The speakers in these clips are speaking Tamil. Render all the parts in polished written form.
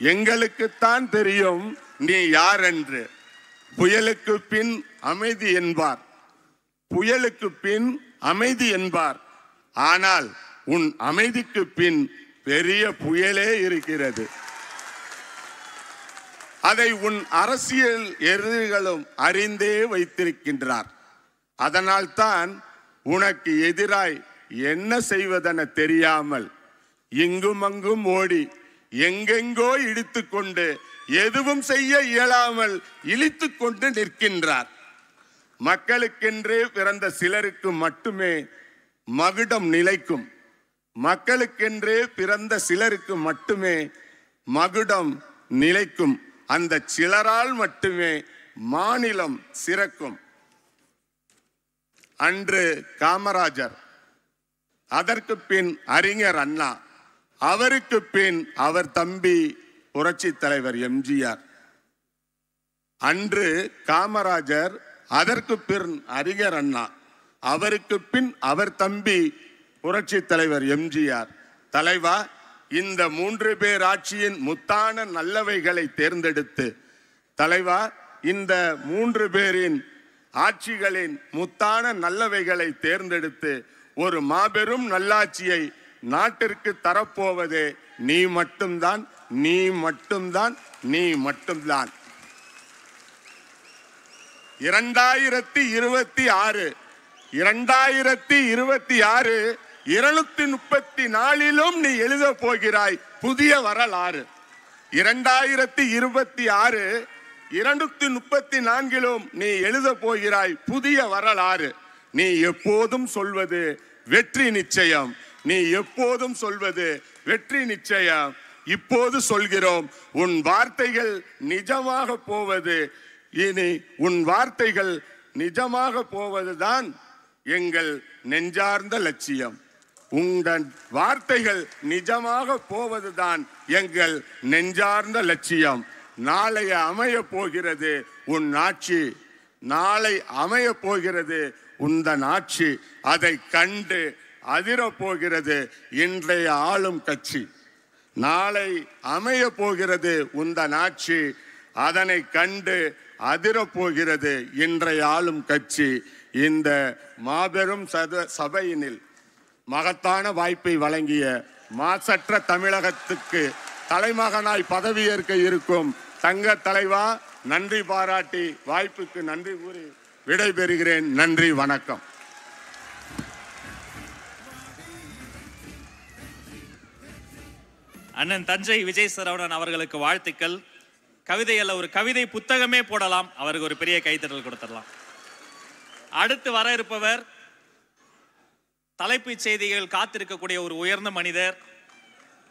எங்களுக்குத்தான் தெரியும் நீ யார் என்று. புயலுக்கு பின் அமைதி என்பார், புயலுக்கு பின் அமைதி என்பார். ஆனால் உன் அமைதிக்கு பின் பெரிய புயலே இருக்கிறது. அதை உன் அரசியல் எதிரிகளும் அறிந்தே வைத்திருக்கின்றார். அதனால்தான் உனக்கு எதிராய் என்ன செய்வதென தெரியாமல் இங்கும் அங்கும் ஓடி எங்கெங்கோ இடித்துக்கொண்டு எதுவும் செய்ய இயலாமல் இழித்து கொண்டு நிற்கின்றார். மக்களுக்கென்றே பிறந்த சிலருக்கு மட்டுமே மகுடம் நிலைக்கும். மக்களுக்கென்றே பிறந்த சிலருக்கு மட்டுமே மகுடம் நிலைக்கும். அந்த சிலரால் மட்டுமே மாநிலம் சிறக்கும். அன்று காமராஜர், அதற்கு பின் அறிஞர் அண்ணா, அவருக்கு பின் அவர் தம்பி புரட்சி தலைவர் எம்ஜிஆர். அன்று காமராஜர், அதற்கு பின் அறிஞர் அண்ணா, அவருக்கு பின் அவர் தம்பி புரட்சி தலைவர் எம்ஜிஆர். தலைவா, இந்த 3 பேர் ஆட்சியின் முத்தான நல்லவைகளை தேர்ந்தெடுத்து, தலைவா, இந்த 3 பேரின் ஆட்சிகளின் முத்தான நல்லவைகளை தேர்ந்தெடுத்து ஒரு மாபெரும் நல்லாட்சியை நாட்டிற்கு தரப்போவதே நீ மட்டும்தான், நீ மட்டும்தான், நீ மட்டும்தான். 2026 234 நீ எழுத போகிறாய் புதிய வரலாறு. 2026 234 நீ எழுத போகிறாய் புதிய வரலாறு. நீ எப்போதும் சொல்வது வெற்றி நிச்சயம், நீ எப்போதும் சொல்வது வெற்றி நிச்சயம். இப்போது சொல்கிறோம், உன் வார்த்தைகள் நிஜமாக போவது, இனி உன் வார்த்தைகள் நிஜமாக போவதுதான் எங்கள் நெஞ்சார்ந்த லட்சியம். உங்கள் வார்த்தைகள் நிஜமாக போவதுதான் எங்கள் நெஞ்சார்ந்த லட்சியம். நாளை அமைய போகிறது உன் ஆட்சி, நாளை அமைய போகிறது உந்தன் ஆட்சி. அதை கண்டு அதிரப் போகிறது இன்றைய ஆளும் கட்சி. நாளை அமைய போகிறது உந்தன் ஆட்சி, அதனை கண்டு அதிரப் போகிறது இன்றைய ஆளும் கட்சி. இந்த மாபெரும் சபையினில் மகத்தான வாய்ப்பை வழங்கிய மாசற்ற தமிழகத்துக்கு தலைமகனாய் பதவியேற்க இருக்கும் தங்க தலைவா, நன்றி பாராட்டி வாய்ப்புக்கு நன்றி கூறி விடைபெறுகிறேன். நன்றி, வணக்கம். அண்ணன் தஞ்சை விஜய் சரவணன் அவர்களுக்கு வாழ்த்துக்கள். கவிதை அல்ல, ஒரு கவிதை புத்தகமே போடலாம். அவருக்கு ஒரு பெரிய கைத்தட்டல் கொடுத்துடலாம். அடுத்து வர இருப்பவர் தலைப்புச் செய்திகள் காத்திருக்கக்கூடிய ஒரு உயர்ந்த மனிதர்.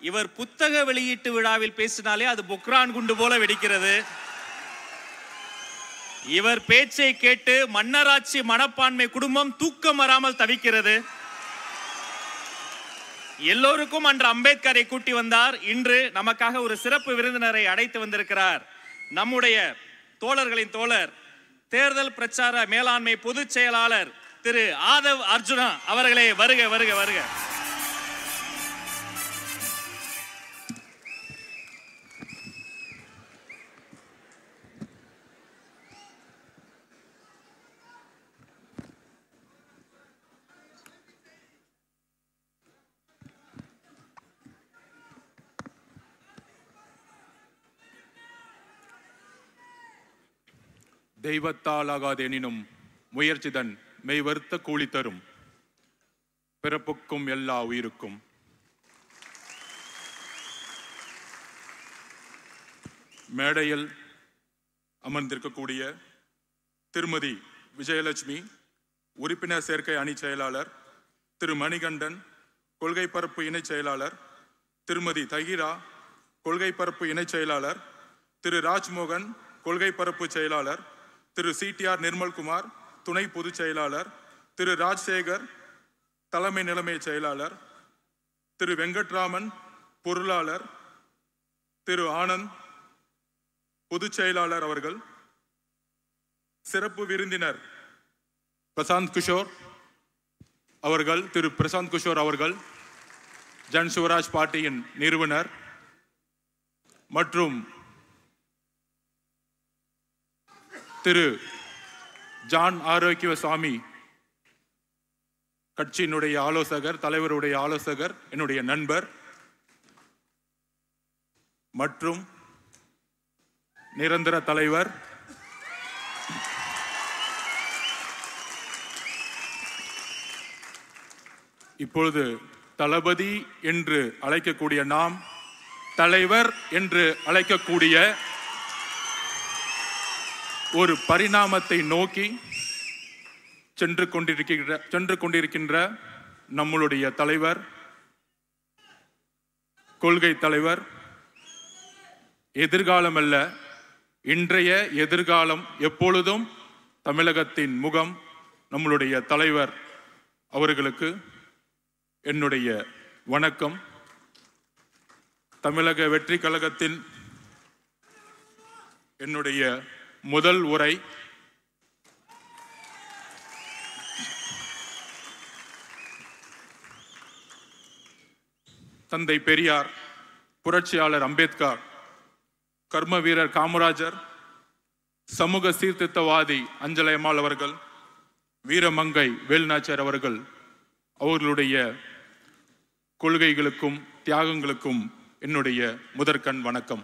இவர் புத்தக வெளியீட்டு விழாவில் பேசினாலே அது புக்ரான் குண்டு போல வெடிக்கிறது. இவர் பேச்சை கேட்டு மன்னராட்சி மனப்பான்மை குடும்பம் தூக்கம் வராமல் தவிக்கிறது. எல்லோருக்கும் அன்று அம்பேத்கரை கூட்டி வந்தார். இன்று நமக்காக ஒரு சிறப்பு விருந்தினரை அழைத்து வந்திருக்கிறார். நம்முடைய தோழர்களின் தோழர், தேர்தல் பிரச்சார மேலாண்மை பொதுச் செயலாளர் திரு ஆதவ் அர்ஜுனா அவர்களே, வருக வருக வருக. தெய்வத்தால் ஆகாதெனினும் முயற்சிதன் மெய்வருத்த கூலி தரும், பிறப்புக்கும் எல்லா உயிருக்கும். மேடையில் அமர்ந்திருக்கக்கூடிய திருமதி விஜயலட்சுமி, உறுப்பினர் சேர்க்கை அணி செயலாளர், திரு மணிகண்டன், கொள்கை பரப்பு இணை செயலாளர், திருமதி தகிரா, கொள்கை பரப்பு இணை செயலாளர், திரு ராஜ்மோகன், கொள்கை பரப்பு செயலாளர், திரு சிடிஆர் நிர்மல்குமார், துணை பொதுச் செயலாளர், திரு ராஜசேகர், தலைமை நிலைமை செயலாளர், திரு வெங்கட்ராமன், பொருளாளர், திரு ஆனந்த், பொதுச் செயலாளர் அவர்கள், சிறப்பு விருந்தினர் பிரசாந்த் கிஷோர் அவர்கள், திரு பிரசாந்த் கிஷோர் அவர்கள், ஜன் சுவராஜ் பார்ட்டியின் நிறுவனர், மற்றும் திரு ஜான் ஆரோக்கியசாமி, கட்சியினுடைய ஆலோசகர், தலைவருடைய ஆலோசகர், என்னுடைய நண்பர், மற்றும் நிரந்தர தலைவர் இப்பொழுது தளபதி என்று அழைக்கக்கூடிய நாம் தலைவர் என்று அழைக்கக்கூடிய ஒரு பரிணாமத்தை நோக்கி சென்று கொண்டிருக்கின்ற நம்மளுடைய தலைவர், கொள்கை தலைவர், எதிர்காலம் அல்ல இன்றைய எதிர்காலம் எப்பொழுதும் தமிழகத்தின் முகம் நம்மளுடைய தலைவர் அவர்களுக்கு என்னுடைய வணக்கம். தமிழக வெற்றி கழகத்தின் என்னுடைய முதல் உரை தந்தை பெரியார், புரட்சியாளர் அம்பேத்கர், கர்ம வீரர் காமராஜர், சமூக சீர்திருத்தவாதி அஞ்சலை அம்மாள் அவர்கள், வீரமங்கை வேலுநாச்சியார் அவர்கள் அவர்களுடைய கொள்கைகளுக்கும் தியாகங்களுக்கும் என்னுடைய முதற்கண் வணக்கம்.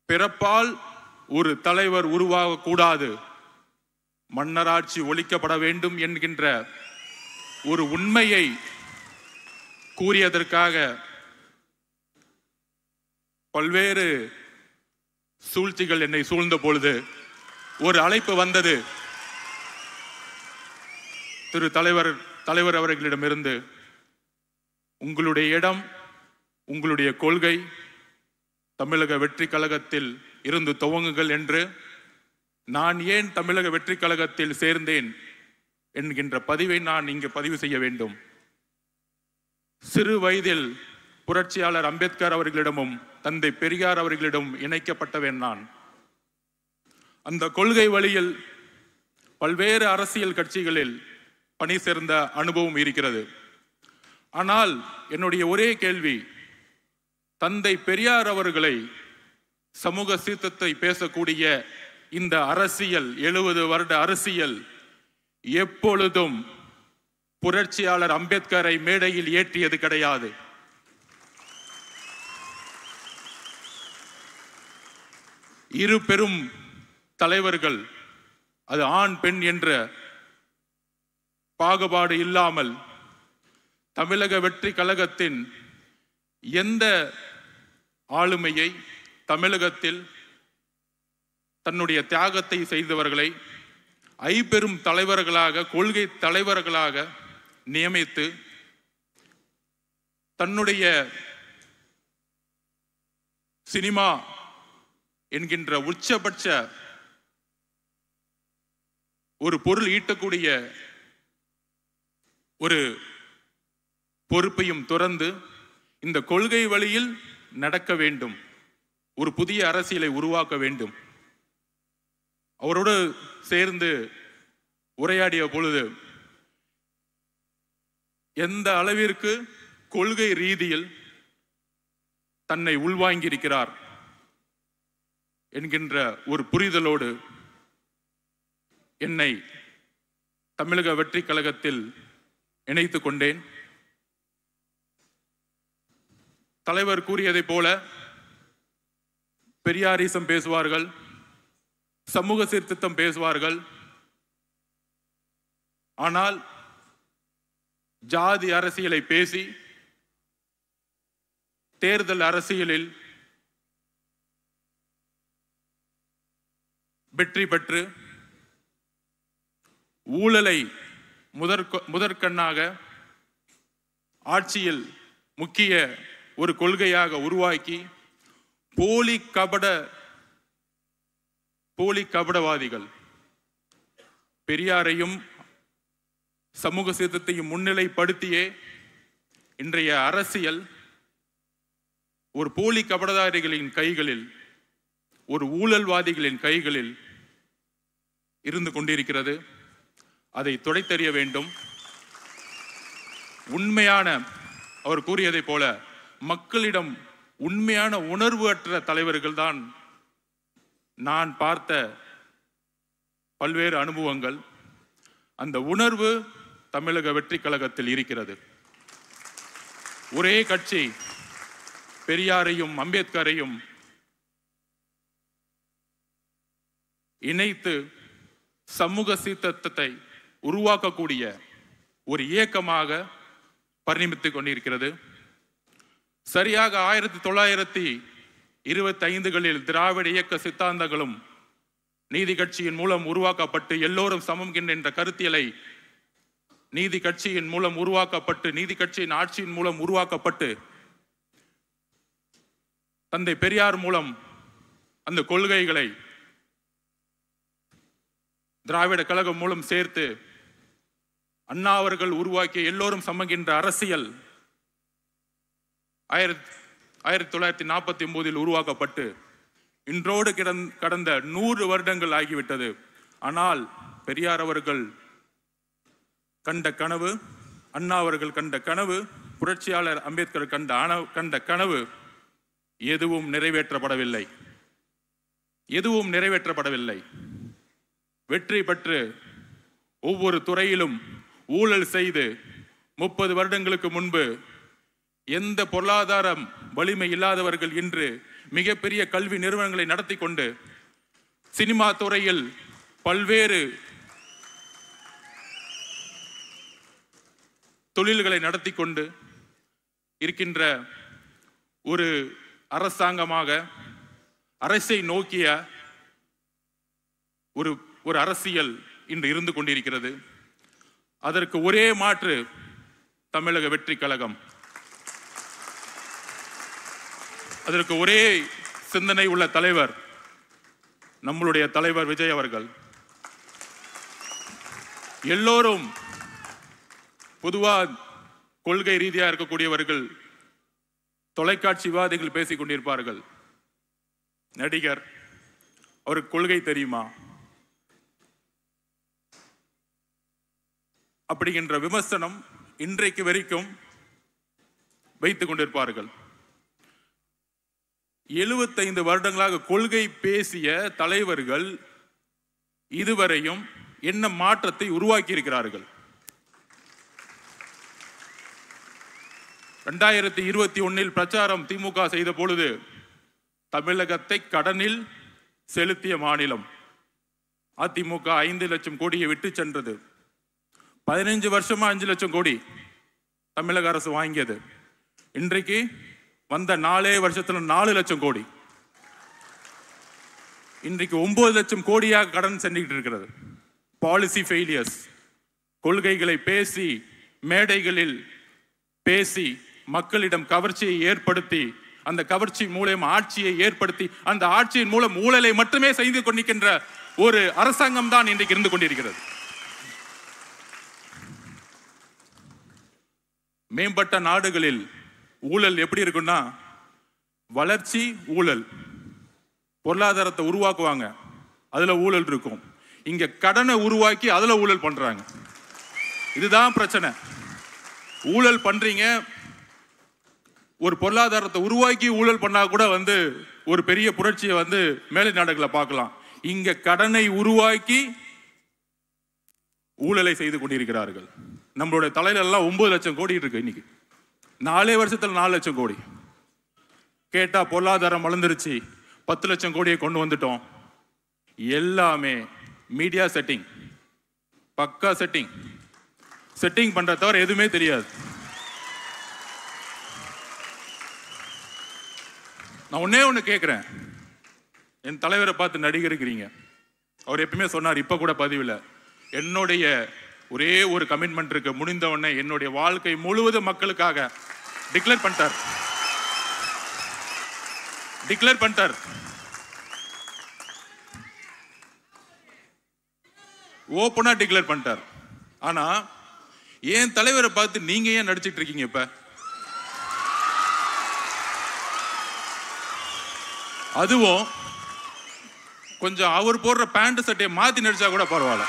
பிறப்பால் ஒரு தலைவர் உருவாகக்கூடாது, மன்னராட்சி ஒழிக்கப்பட வேண்டும் என்கின்ற ஒரு உண்மையை கூறியதற்காக பல்வேறு சூழ்ச்சிகள் என்னை சூழ்ந்த பொழுது ஒரு அழைப்பு வந்தது. திரு தலைவர் அவர்களிடமிருந்து, உங்களுடைய இடம், உங்களுடைய கொள்கை தமிழக வெற்றி கழகத்தில் இருந்து துவங்குங்கள் என்று. நான் ஏன் தமிழக வெற்றி கழகத்தில் சேர்ந்தேன் என்கின்ற பதிவை நான் இங்கு பதிவு செய்ய வேண்டும். சிறு வயதில் புரட்சியாளர் அம்பேத்கர் அவர்களிடமும் தந்தை பெரியார் அவர்களிடம் இணைக்கப்பட்டவன் நான். அந்த கொள்கை வழியில் பல்வேறு அரசியல் கட்சிகளில் பணி சேர்ந்த அனுபவம் இருக்கிறது. ஆனால் என்னுடைய ஒரே கேள்வி, தந்தை பெரியார் அவர்களை சமூக சீர்திருத்தத்தை பேசக்கூடிய இந்த அரசியல், 70 வருட அரசியல் எப்பொழுதும் புரட்சியாளர் அம்பேத்கரை மேடையில் ஏற்றியது கிடையாது. இரு பெரும் தலைவர்கள், அது ஆண் பெண் என்ற பாகுபாடு இல்லாமல் தமிழக வெற்றி கழகத்தின் எந்த ஆளுமையை, தமிழகத்தில் தன்னுடைய தியாகத்தை செய்தவர்களை ஐம்பெரும் தலைவர்களாக, கொள்கை தலைவர்களாக நியமித்து தன்னுடைய சினிமா என்கின்ற உச்சபட்ச ஒரு பொருள் ஈட்டக்கூடிய ஒரு பொறுப்பையும் துறந்து இந்த கொள்கை வழியில் நடக்க வேண்டும், ஒரு புதிய அரசியலை உருவாக்க வேண்டும். அவரோடு சேர்ந்து உரையாடிய பொழுது எந்த அளவிற்கு கொள்கை ரீதியில் தன்னை உள்வாங்கியிருக்கிறார் என்கின்ற ஒரு புரிதலோடு என்னை தமிழக வெற்றி கழகத்தில் இணைத்துக் கொண்டேன். தலைவர் கூறியதை போல பெரியாரிசம் பேசுவார்கள், சமூக சீர்திருத்தம் பேசுவார்கள். ஆனால் ஜாதி அரசியலை பேசி தேர்தல் அரசியலில் வெற்றி பெற்று ஊழலை முதற்கண்ணாக ஆட்சியில் முக்கிய ஒரு கொள்கையாக உருவாக்கி போலி கபடவாதிகள் பெரியாரையும் சமூக சீர்திருத்தத்தையும் முன்னிலைப்படுத்தியே இன்றைய அரசியல் ஒரு போலி கபடதாரிகளின் கைகளில், ஒரு ஊழல்வாதிகளின் கைகளில் இருந்து கொண்டிருக்கிறது. அதை துடைத்தெறிய வேண்டும். உண்மையான அவர் கூறியதை போல மக்களிடம் உண்மையான உணர்வு அற்ற தலைவர்கள் தான் நான் பார்த்த பல்வேறு அனுபவங்கள். அந்த உணர்வு தமிழக வெற்றி கழகத்தில் இருக்கிறது. ஒரே கட்சி பெரியாரையும் அம்பேத்கரையும் இணைத்து சமூக சீர்திருத்தத்தை உருவாக்கக்கூடிய ஒரு இயக்கமாக பரிணமித்துக் கொண்டிருக்கிறது. சரியாக 1925களில் திராவிட இயக்க சித்தாந்தங்களும் நீதி கட்சியின் மூலம் உருவாக்கப்பட்டு எல்லோரும் சமம் என்ற கருத்தியலை நீதி கட்சியின் மூலம் உருவாக்கப்பட்டு நீதி கட்சியின் ஆட்சியின் மூலம் உருவாக்கப்பட்டு தந்தை பெரியார் மூலம் அந்த கொள்கைகளை திராவிட கழகம் மூலம் சேர்த்து அண்ணா அவர்கள் உருவாக்கிய எல்லோரும் சமகின்ற அரசியல் 1949 உருவாக்கப்பட்டு இன்றோடு கடந்த 100 வருடங்கள் ஆகிவிட்டது. ஆனால் பெரியார் அவர்கள் கண்ட கனவு, அண்ணா அவர்கள் கண்ட கனவு, புரட்சியாளர் அம்பேத்கர் கண்ட கனவு எதுவும் நிறைவேற்றப்படவில்லை. வெற்றி பெற்று ஒவ்வொரு துறையிலும் ஊழல் செய்து 30 வருடங்களுக்கு முன்பு எந்த பொருளாதாரம் வலிமை இல்லாதவர்கள் இன்று மிகப்பெரிய கல்வி நிறுவனங்களை நடத்தி கொண்டு சினிமா துறையில் பல்வேறு தொழில்களை நடத்தி கொண்டு இருக்கின்ற ஒரு அரசாங்கமாக அரசை நோக்கிய ஒரு அரசியல் இன்று இருந்து கொண்டிருக்கிறது. அதற்கு ஒரே மாற்று தமிழக வெற்றி கழகம். அதற்கு ஒரே சிந்தனை உள்ள தலைவர் நம்மளுடைய தலைவர் விஜய் அவர்கள். எல்லோரும் பொதுவா கொள்கை ரீதியாக இருக்கக்கூடியவர்கள் தொலைக்காட்சி விவாதிகள் பேசிக் கொண்டிருப்பார்கள். நடிகர், அவருக்கு கொள்கை தெரியுமா அப்படிங்கிற விமர்சனம் இன்றைக்கு வரைக்கும் வைத்துக் கொண்டிருப்பார்கள். 75 வருடங்களாக கொள்கை பேசிய தலைவர்கள் இதுவரையும் என்ன மாற்றத்தை உருவாக்கி இருக்கிறார்கள்? 2021 பிரச்சாரம் திமுக செய்த பொழுது தமிழகத்தை கடனில் செலுத்திய மாநிலம் அதிமுக 5 லட்சம் கோடியை விட்டு சென்றது. 15 வருஷமா 5 லட்சம் கோடி தமிழக அரசு வாங்கியது. இன்றைக்கு வந்த 4 வருஷத்துல 4 லட்சம் கோடி. இன்றைக்கு 9 லட்சம் கோடியாக கடன் சென்றுகிட்டு இருக்கிறது. Policy failures. கொள்கைகளை பேசி மேடைகளில் பேசி மக்களிடம் கவர்ச்சியை ஏற்படுத்தி அந்த கவர்ச்சி மூலம் ஆட்சியை ஏற்படுத்தி அந்த ஆட்சியின் மூலம் ஊழலை மட்டுமே செய்து கொண்டிருக்கின்ற ஒரு அரசாங்கம் தான் இன்றைக்கு இருந்து கொண்டிருக்கிறது. மேம்பட்ட நாடுகளில் ஊழல் எப்படி இருக்குன்னா, வளர்ச்சி ஊழல், பொருளாதாரத்தை உருவாக்குவாங்க, அதுல ஊழல் இருக்கும். இங்க கடனை உருவாக்கி அதுல ஊழல் பண்றாங்க. இதுதான் பிரச்சனை. ஊழல் பண்றீங்க, ஒரு பொருளாதாரத்தை உருவாக்கி ஊழல் பண்ணா கூட ஒரு பெரிய புரட்சியை மேலை நாடுகளை பார்க்கலாம். இங்க கடனை உருவாக்கி ஊழலை செய்து கொண்டிருக்கிறார்கள். நம்மளுடைய தலையில எல்லாம் 9 லட்சம் கோடி இருக்கு. இன்னைக்கு 4 வருஷத்துல 4 லட்சம் கோடி. கேட்டா பொருளாதாரம் வளர்ந்துருச்சு, 10 லட்சம் கோடியை கொண்டு வந்துட்டோம். எல்லாமே மீடியா செட்டிங், பக்கா செட்டிங் பண்ற தவிர எதுவுமே தெரியாது. நான் ஒண்ணு கேட்கிறேன். என் தலைவரை பார்த்து நடிகர் இருக்கிறீங்க. அவர் எப்பவுமே சொன்னார், இப்ப கூட பதிவில், என்னுடைய ஒரே ஒரு கமிட்மெண்ட் இருக்கு, முடிந்த உடனே என்னுடைய வாழ்க்கை முழுவதும் மக்களுக்காக டிக்ளேர் பண்ணிட்டார். ஓப்பனா டிக்ளேர் பண்ணிட்டார். ஆனா என் தலைவரை பார்த்து நீங்க ஏன் நடிச்சிட்டு இருக்கீங்க? இப்ப அதுவும் கொஞ்சம் அவர் போடுற பேண்ட் சட்டையை மாத்தி நடிச்சா கூட பரவாயில்ல.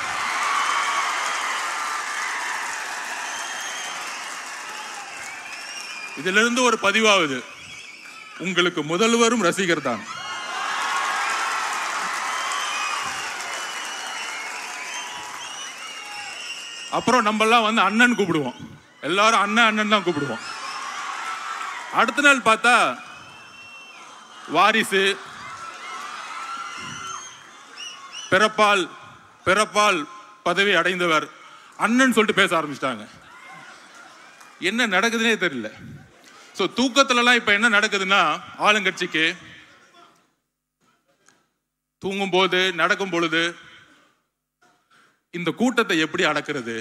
இதிலிருந்து ஒரு பதிவாகுது, உங்களுக்கு முதல்வரும் ரசிகர் தான். அப்புறம் நம்ம எல்லாம் வந்து அண்ணன் கூப்பிடுவோம், எல்லாரும் அண்ணன் அண்ணன் தான் கூப்பிடுவோம். அடுத்த நாள் பார்த்தா வாரிசு, பிறப்பால் பதவி அடைந்தவர் அண்ணன் சொல்லிட்டு பேச ஆரம்பிச்சிட்டாங்க. என்ன நடக்குதுன்னே தெரியல. சோ தூக்கத்துலலாம் இப்ப என்ன நடக்குதுன்னா, ஆளுங்கட்சிக்கு தூங்கும் போது நடக்கும் பொழுது இந்த கூட்டத்தை எப்படி அடக்கிறது?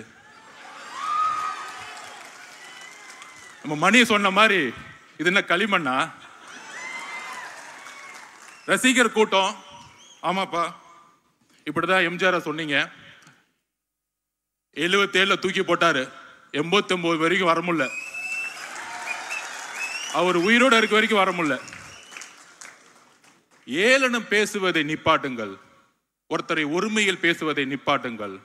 நம்ம மணி சொன்ன மாதிரி இது என்ன களிமண்ணா? ரசிகர் கூட்டம். ஆமாப்பா, இப்படிதான் எம்ஜிஆர் சொன்னீங்க, 77 தூக்கி போட்டாரு, 89 வரைக்கும் வர முடியல, அவர் உயிரோடு இருக்க வரைக்கும் வர முடியல. ஏளனம் பேசுவதை நிப்பாட்டுங்கள், ஒருத்தரை ஒருமையில் பேசுவதை நிப்பாட்டுங்கள்.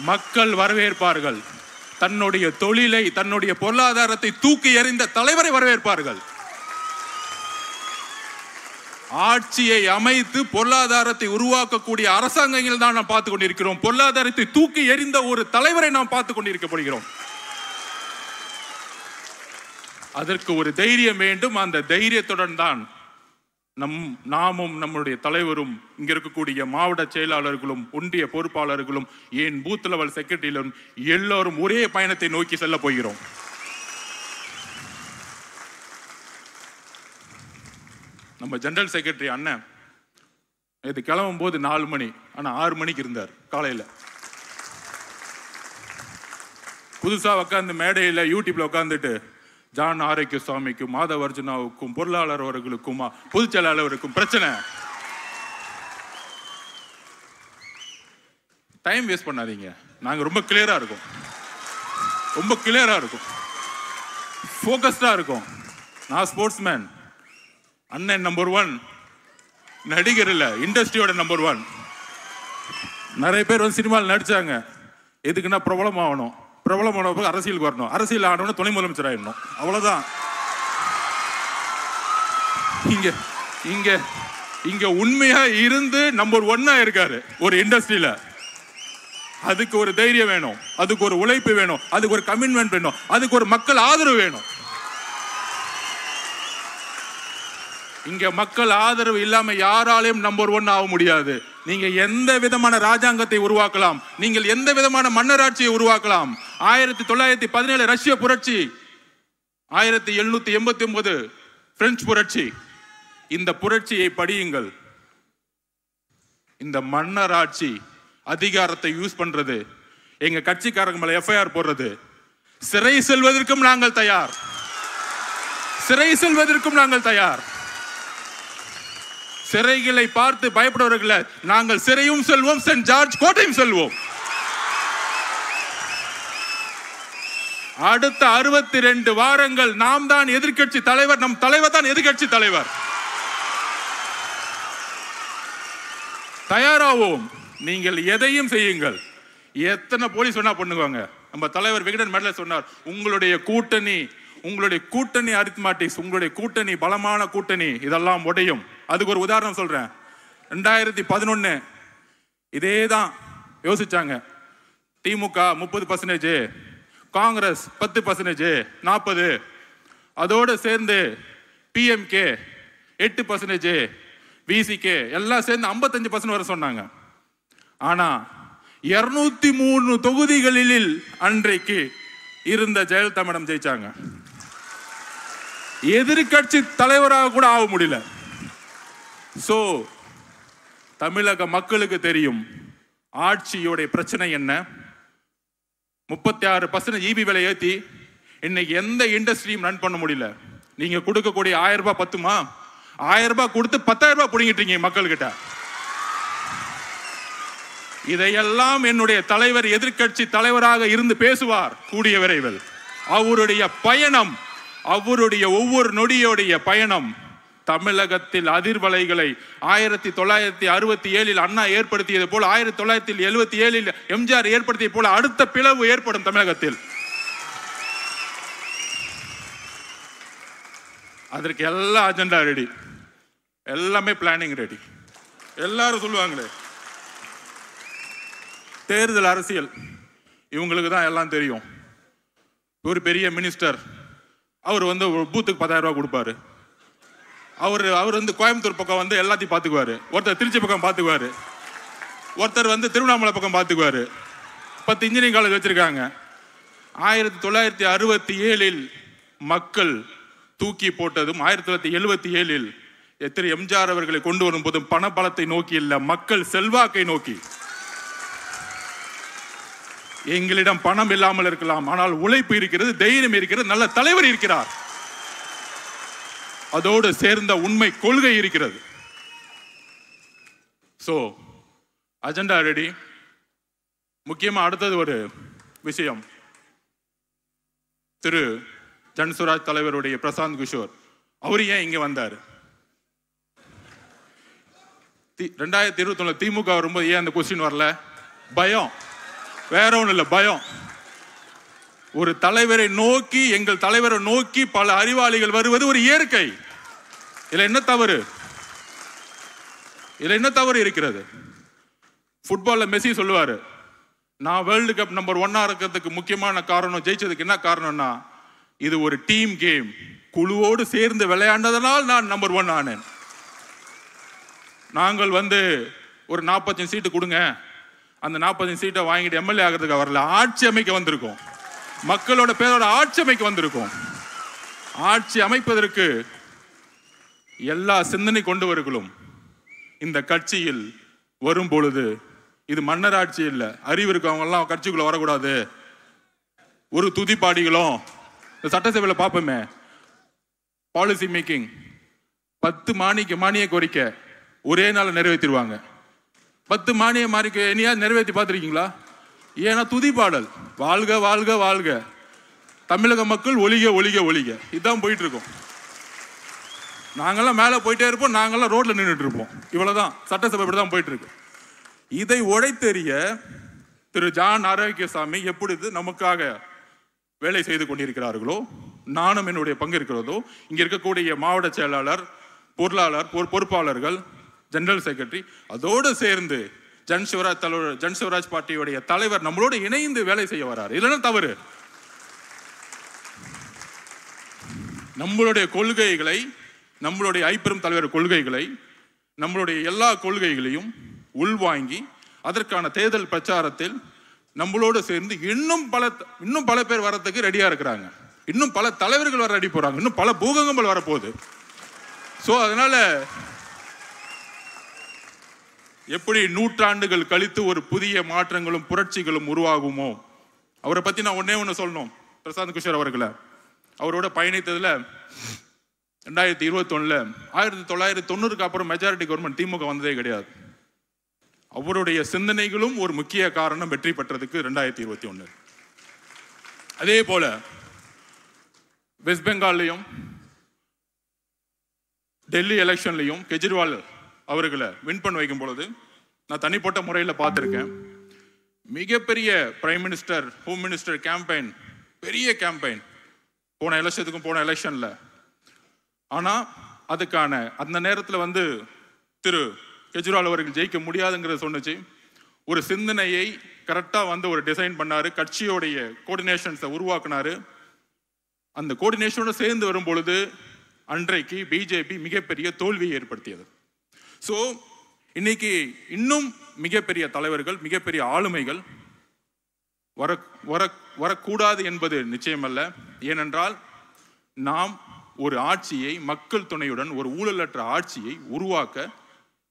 மக்கள் வரவேற்பார்கள். தன்னுடைய தொழிலை, தன்னுடைய பொருளாதாரத்தை தூக்கி எறிந்த தலைவரை வரவேற்பார்கள். ஆட்சியை அமைத்து பொருளாதாரத்தை உருவாக்கக்கூடிய அரசாங்கங்கள் தான் நாம் பார்த்துக் கொண்டிருக்கிறோம். பொருளாதாரத்தை தூக்கி எறிந்த ஒரு தலைவரை நாம் பார்த்துக் கொண்டிருக்கப்படுகிறோம். அதற்கு ஒரு தைரியம் வேண்டும். அந்த தைரியத்துடன் தான் நாமும் நம்முடைய தலைவரும் இங்க இருக்கக்கூடிய மாவட்ட செயலாளர்களும் ஒன்றிய பொறுப்பாளர்களும் ஏன் பூத் லெவல் செக்ரட்டரியிலும் எல்லோரும் ஒரே பயணத்தை நோக்கி செல்ல போகிறோம். நம்ம ஜெனரல் செக்ரட்டரி அண்ணன் இது கிளம்பும் போது 4 மணி, ஆனா 6 மணிக்கு இருந்தார் காலையில. புதுசா உட்காந்து மேடையில யூடியூப்ல உட்காந்துட்டு ஜான் ஆரோக்கிய சுவாமிக்கும் மாதவர்ஜுனாவுக்கும் பொருளாளர் அவர்களுக்கும் பொதுச் செயலாளருக்கும் பிரச்சனை. டைம் வேஸ்ட் பண்ணாதீங்க. நாங்க ரொம்ப கிளியரா இருக்கும், ரொம்ப கிளியரா இருக்கும், போக்கஸ்டா இருக்கும். நான் ஸ்போர்ட்ஸ் மேன், அண்ணன் நம்பர் 1, நடிகர் இல்ல, இண்டஸ்ட்ரியோட நம்பர் 1. நிறைய பேர் வந்து சினிமாவில் நடிச்சாங்க, எதுக்குன்னா பிரபலம் ஆகணும், பிரபலமான அரசியலுக்கு வரணும், அரசியல் ஆனவன துணை முதலமைச்சர் ஆயிடணும், அவ்வளவுதான். இங்க இங்க இங்க உண்மையா இருந்து நம்பர் 1 இருக்காரு ஒரு இண்டஸ்ட்ரியில. அதுக்கு ஒரு தைரியம் வேணும், அதுக்கு ஒரு உழைப்பு வேணும், அதுக்கு ஒரு கமிட்மெண்ட் வேணும், அதுக்கு ஒரு மக்கள் ஆதரவு வேணும். இங்க மக்கள் ஆதரவு இல்லாம யாராலையும் நம்பர் 1 ஆக முடியாது. நீங்க எந்த விதமான ராஜாங்கத்தை உருவாக்கலாம், நீங்கள் எந்த விதமான மன்னராட்சியை உருவாக்கலாம். 1917 ரஷ்ய புரட்சி, 1789 பிரெஞ்சு புரட்சி, இந்த புரட்சியை படியுங்கள். இந்த மன்னராட்சி அதிகாரத்தை யூஸ் பண்றது, எங்க கட்சிக்காரங்க மேல எஃப்ஐஆர் போடுறது, சிறை செல்வதற்கும் நாங்கள் தயார், சிறை செல்வதற்கும் நாங்கள் தயார். சிறைகளை பார்த்து பயப்படுவர்களை நாங்கள் சிறையும் செல்வோம், சென்ட் ஜார்ஜ் கோட்டையும் செல்வோம். அடுத்த 62 வாரங்கள் நாம் தான் எதிர்க்கட்சி தலைவர், நம் தலைவர் தான் எதிர்க்கட்சி தலைவர். தயாராவோம், நீங்கள் எதையும் செய்யுங்கள். எத்தனை போலீஸ் சொன்னா பண்ணுவாங்க. நம்ம தலைவர் விகடன் மேல சொன்னார், உங்களுடைய கூட்டணி அரித்மாட்டிக்ஸ், உங்களுடைய கூட்டணி பலமான கூட்டணி இதெல்லாம் உடையும். அதுக்கு ஒரு உதாரணம் சொல்றேன். 2011 இதேதான் யோசிச்சாங்க. திமுக 30%, காங்கிரஸ் 10%, 40, அதோடு சேர்ந்து பிஎம்கே 8%, விசிகே எல்லாம் சேர்ந்து 55% வரை சொன்னாங்க. ஆனா 203 தொகுதிகளில் அன்றைக்கு இருந்த ஜெயலலிதா மேடம் ஜெயிச்சாங்க. எதிர்கட்சி தலைவராக கூட ஆக முடியல. சோ தமிழக மக்களுக்கு தெரியும் ஆட்சியோட பிரச்சனை என்ன. 36% ஈபி விலை ஏத்தி இன்னைக்கு எந்த இண்டஸ்ட்ரியும் ரன் பண்ண முடியல. நீங்க கொடுக்கக்கூடிய 1000 ரூபாய் பத்துமா? 1000 ரூபாய் கொடுத்து 10,000 ரூபாய் புடிங்கிட்டீங்க மக்கள் கிட்ட. இதையெல்லாம் என்னுடைய தலைவர் எதிர்க்கட்சி தலைவராக இருந்து பேசுவார் கூடிய விரைவில். அவருடைய பயணம், அவருடைய ஒவ்வொரு நொடியோடைய பயணம் தமிழகத்தில் அதிர்வலைகளை 1967 அண்ணா ஏற்படுத்தியது போல 1977 எம்ஜிஆர் ஏற்படுத்தியது போல அடுத்த பிளவு ஏற்படும் தமிழகத்தில். அதற்கு எல்லா அஜெண்டா ரெடி, எல்லாமே பிளானிங் ரெடி. எல்லாரும் சொல்லுவாங்களே தேர்தல் அரசியல் இவங்களுக்கு தான் எல்லாம் தெரியும். ஒரு பெரிய மினிஸ்டர் அவர் வந்து பூத்துக்கு 10,000 ரூபாய் கொடுப்பாரு. அவர் வந்து கோயம்புத்தூர் பக்கம் வந்து எல்லாத்தையும் பார்த்துக்குவாரு, ஒருத்தர் திருச்சி பக்கம் பார்த்துக்குவாரு, ஒருத்தர் வந்து திருவண்ணாமலை பக்கம் பார்த்துக்குவாரு. 10 இன்ஜினியரிங் காலேஜ் வச்சிருக்காங்க. 1967 மக்கள் தூக்கி போட்டதும் 1977 எத்தனை எம்ஜிஆர் அவர்களை கொண்டு வரும் போதும் பண பலத்தை நோக்கி இல்ல, மக்கள் செல்வாக்கை நோக்கி. எங்களிடம் பணம் இல்லாமல் இருக்கலாம், ஆனால் உழைப்பு இருக்கிறது, தைரியம் இருக்கிறது, நல்ல தலைவர் இருக்கிறார், அதோடு சேர்ந்த உண்மை கொள்கை இருக்கிறது. So agenda ready. முக்கியமா அடுத்தது ஒரு விஷயம், திரு ஜன்சுராஜ் தலைவருடைய பிரசாந்த் கிஷோர் அவரு ஏன் இங்க வந்தாரு? 2021 திமுக வரும்போது ஏன் அந்த கொஸ்டின் வரல? பயம், வேற ஒன்றும் இல்லை, பயம். ஒரு தலைவரை நோக்கி, எங்கள் தலைவரை நோக்கி பல அறிவாளிகள் வருவது ஒரு இயற்கை. இதுல என்ன தவறு? இதுல என்ன தவறு இருக்கிறது? ஃபுட்பால்ல மெஸ்ஸி சொல்லுவாரு, நான் வேர்ல்டு கப் நம்பர் 1 இருக்கிறதுக்கு முக்கியமான காரணம், ஜெயிச்சதுக்கு என்ன காரணம்னா இது ஒரு டீம் கேம், குழுவோடு சேர்ந்து விளையாண்டதனால் நான் நம்பர் 1 ஆனேன். நாங்கள் வந்து ஒரு 45 சீட்டு கொடுங்க, அந்த 45 சீட்டை வாங்கிட்டு எம்எல்ஏ ஆகிறதுக்கு வரல, ஆட்சி அமைக்க வந்திருக்கோம், மக்களோட பேரோட ஆட்சி அமைக்க வந்திருக்கோம். ஆட்சி அமைப்பதற்கு எல்லா சிந்தனை கொண்டவர்களும் இந்த கட்சியில் வரும் பொழுது இது மன்னர் ஆட்சி இல்ல, அறிவு இருக்கவங்க எல்லாம் கட்சிக்குள்ள வரக்கூடாது. ஒரு துதிப்பாடிகளும் இந்த சட்டசபையில பார்ப்போமே, பாலிசி மேக்கிங் 10 மானிய கோரிக்கை ஒரே நாள் நிறைவேற்றிடுவாங்க. 10 மானிய இனியா நிறைவேற்றி பார்த்துருக்கீங்களா? ஏன்னா துதிப்பாடல், வாழ்க வாழ்க வாழ்க, தமிழக மக்கள் ஒளிக ஒளிக ஒளிக, இதுதான் போயிட்டு இருக்கோம். நாங்கெல்லாம் மேலே போயிட்டே இருப்போம், நாங்கெல்லாம் ரோட்ல நின்றுட்டு இருப்போம். இவ்வளவுதான் சட்டசபை தான் போயிட்டு இருக்கு. இதை உடைத்தெறிய திரு ஜான் ஆரோக்கியசாமி எப்பொழுது நமக்காக வேலை செய்து கொண்டிருக்கிறார்களோ, நானும் என்னுடைய பங்கு இருக்கிறதோ, இங்க இருக்கக்கூடிய மாவட்ட செயலாளர், பொருளாளர், பொறுப்பாளர்கள், ஜெனரல் செக்ரட்டரி, அதோடு சேர்ந்து ஜன்சிவராஜ் பார்ட்டியுடைய தலைவர் நம்மளோடு இணைந்து வேலை செய்ய வராரு. இல்லைன்னா தவறு. நம்மளுடைய கொள்கைகளை, நம்மளுடைய ஐப்பெரும் தலைவர் கொள்கைகளை, நம்மளுடைய எல்லா கொள்கைகளையும் உள்வாங்கி அதற்கான தேர்தல் பிரச்சாரத்தில் நம்மளோடு சேர்ந்து இன்னும் பல பேர் வரத்துக்கு ரெடியா இருக்கிறாங்க. இன்னும் பல தலைவர்கள் வர ரெடி போறாங்க. இன்னும் பல பூகம்பங்கள் வரப்போகுது. சோ அதனால எப்படி நூற்றாண்டுகள் கழித்து ஒரு புதிய மாற்றங்களும் புரட்சிகளும் உருவாகுமோ, அவரை பத்தி நான் ஒண்ணு சொல்லணும். பிரசாந்த் கிஷோர் அவர்களை அவரோட பயணித்ததுல 2021 1990க்கு அப்புறம் மெஜாரிட்டி கவர்மெண்ட் திமுக வந்ததே கிடையாது. அவருடைய சிந்தனைகளும் ஒரு முக்கிய காரணம் வெற்றி பெற்றதுக்கு 2021. அதே போல வெஸ்ட் பெங்கால்லையும் டெல்லி எலெக்ஷன்லையும் கெஜ்ரிவால் அவர்களை வின் பண்ண வைக்கும் பொழுது நான் தனிப்பட்ட முறையில் பார்த்துருக்கேன். மிகப்பெரிய prime minister, home minister campaign, பெரிய கேம்பெயின் போன எலெக்ஷன்ல. ஆனா அதுக்கான அந்த நேரத்தில் வந்து திரு கெஜ்ரிவால் அவர்கள் ஜெயிக்க முடியாதுங்கிறத சொன்னிச்சு. ஒரு சிந்தனையை கரெக்டா வந்து ஒரு டிசைன் பண்ணாரு, கட்சியோடைய கோஆர்டினேஷன்ஸை உருவாக்குனாரு. அந்த கோஆர்டினேஷனோட சேர்ந்து வரும் பொழுது அன்றைக்கு பிஜேபி மிகப்பெரிய தோல்வியை ஏற்படுத்தியது. ஸோ இன்னைக்கு இன்னும் மிகப்பெரிய தலைவர்கள், மிகப்பெரிய ஆளுமைகள் வரக்கூடாது என்பது நிச்சயமல்ல. ஏனென்றால் நாம் ஒரு ஆட்சியை மக்கள் துணையுடன், ஒரு ஊழலற்ற ஆட்சியை உருவாக்க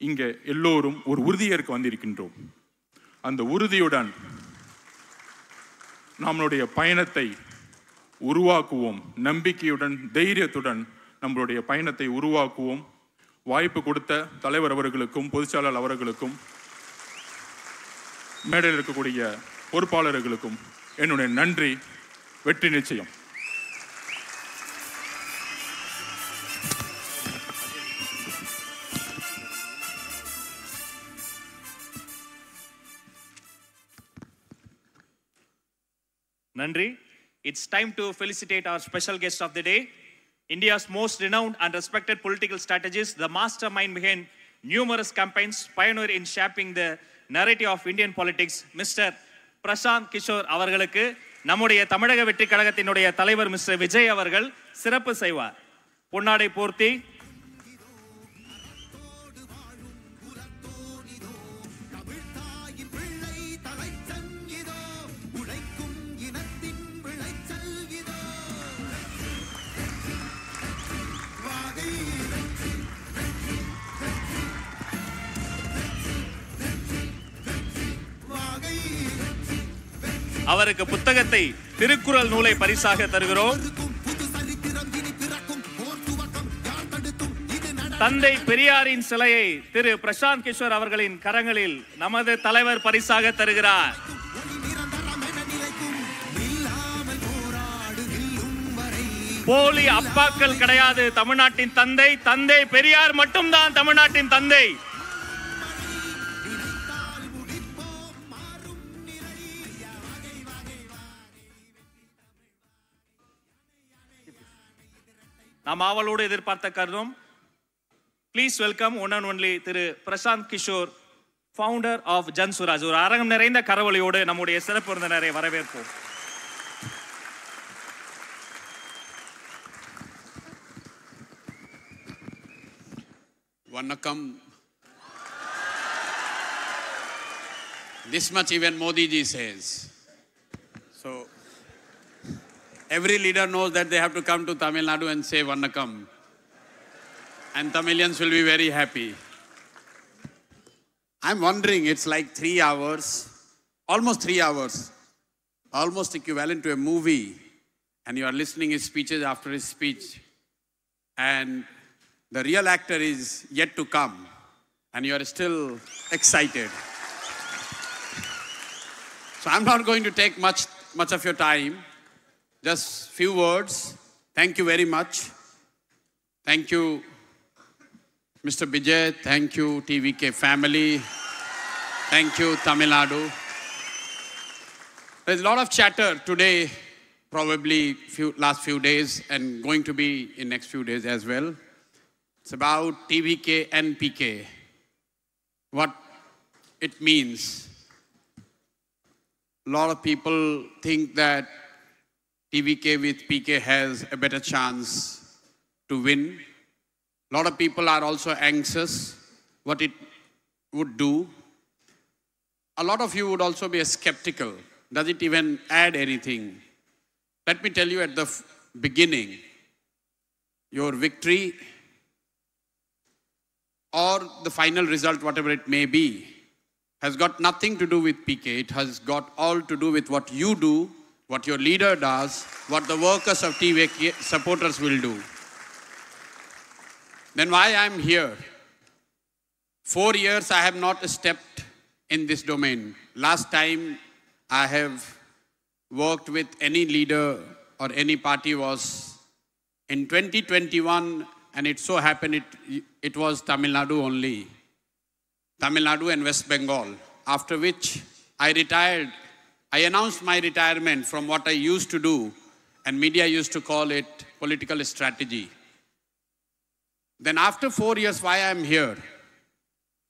இங்க எல்லோரும் ஒரு உறுதியேற்க வந்திருக்கின்றோம். அந்த உறுதியுடன் நம்மளுடைய பயணத்தை உருவாக்குவோம். நம்பிக்கையுடன், தைரியத்துடன் நம்மளுடைய பயணத்தை உருவாக்குவோம். வாய்ப்பு கொடுத்த தலைவர் அவர்களுக்கும், பொதுச்செயலாளர் அவர்களுக்கும், மேடையில் இருக்கக்கூடிய பொறுப்பாளர்களுக்கும் என்னுடைய நன்றி. வெற்றி நிச்சயம். நன்றி. It's time to felicitate our special guest of the day, India's most renowned and respected political strategist, the mastermind behind numerous campaigns, pioneer in shaping the narrative of Indian politics, Mr. Prashant Kishore அவர்களுக்கு நம்முடைய தமிழக வெற்றி கழகத்தினுடைய தலைவர் மிஸ்டர் விஜய் அவர்கள் சிறப்பு செய்வார். பொன்னாடை போர்த்தி அவருக்கு புத்தகத்தை திருக்குறள் நூலை பரிசாக தருகிறோம். தந்தை பெரியாரின் சிலையை திரு பிரசாந்த் கிஷோர் அவர்களின் கரங்களில் நமது தலைவர் பரிசாக தருகிறார். போலி அப்பாக்கள் கிடையாது தமிழ்நாட்டின் தந்தை. தந்தை பெரியார் மட்டும்தான் தமிழ்நாட்டின் தந்தை. நாம் ஆவலோடு எதிர்பார்த்த கருதும். Please welcome one and only Thiru Prashant Kishor, founder of Jan Suraaj. ஒரு அரங்கம் நிறைந்த கரவொலியோடு நம்முடைய சிறப்பு விருந்தினரை வரவேற்போம். Vanakkam. This much even Modi ji says. So every leader knows that they have to come to Tamil Nadu and say Vanakkam. And Tamilians will be very happy. I'm wondering, it's like 3 hours, almost 3 hours, almost equivalent to a movie. And you are listening his speeches after his speech. And the real actor is yet to come. And you are still excited. So I'm not going to take much of your time. Just few words. Thank you very much. Thank you, Mr. Vijay. Thank you, TVK family. Thank you, Tamil Nadu. There's a lot of chatter today, probably last few days, and going to be in next few days as well. It's about TVK and PK. What it means. A lot of people think that TVK with PK has a better chance to win. A lot of people are also anxious what it would do. A lot of you would also be skeptical. Does it even add anything? Let me tell you at the beginning, your victory or the final result, whatever it may be, has got nothing to do with PK. It has got all to do with what you do, what your leader does, what the workers of TVK supporters will do. Then why I'm here? 4 years I have not stepped in this domain. Last time I have worked with any leader or any party was in 2021, and it so happened it was Tamil Nadu only. Tamil Nadu and West Bengal. After which I retired. I announced my retirement from what I used to do, and media used to call it political strategy. Then after 4 years, why I'm here?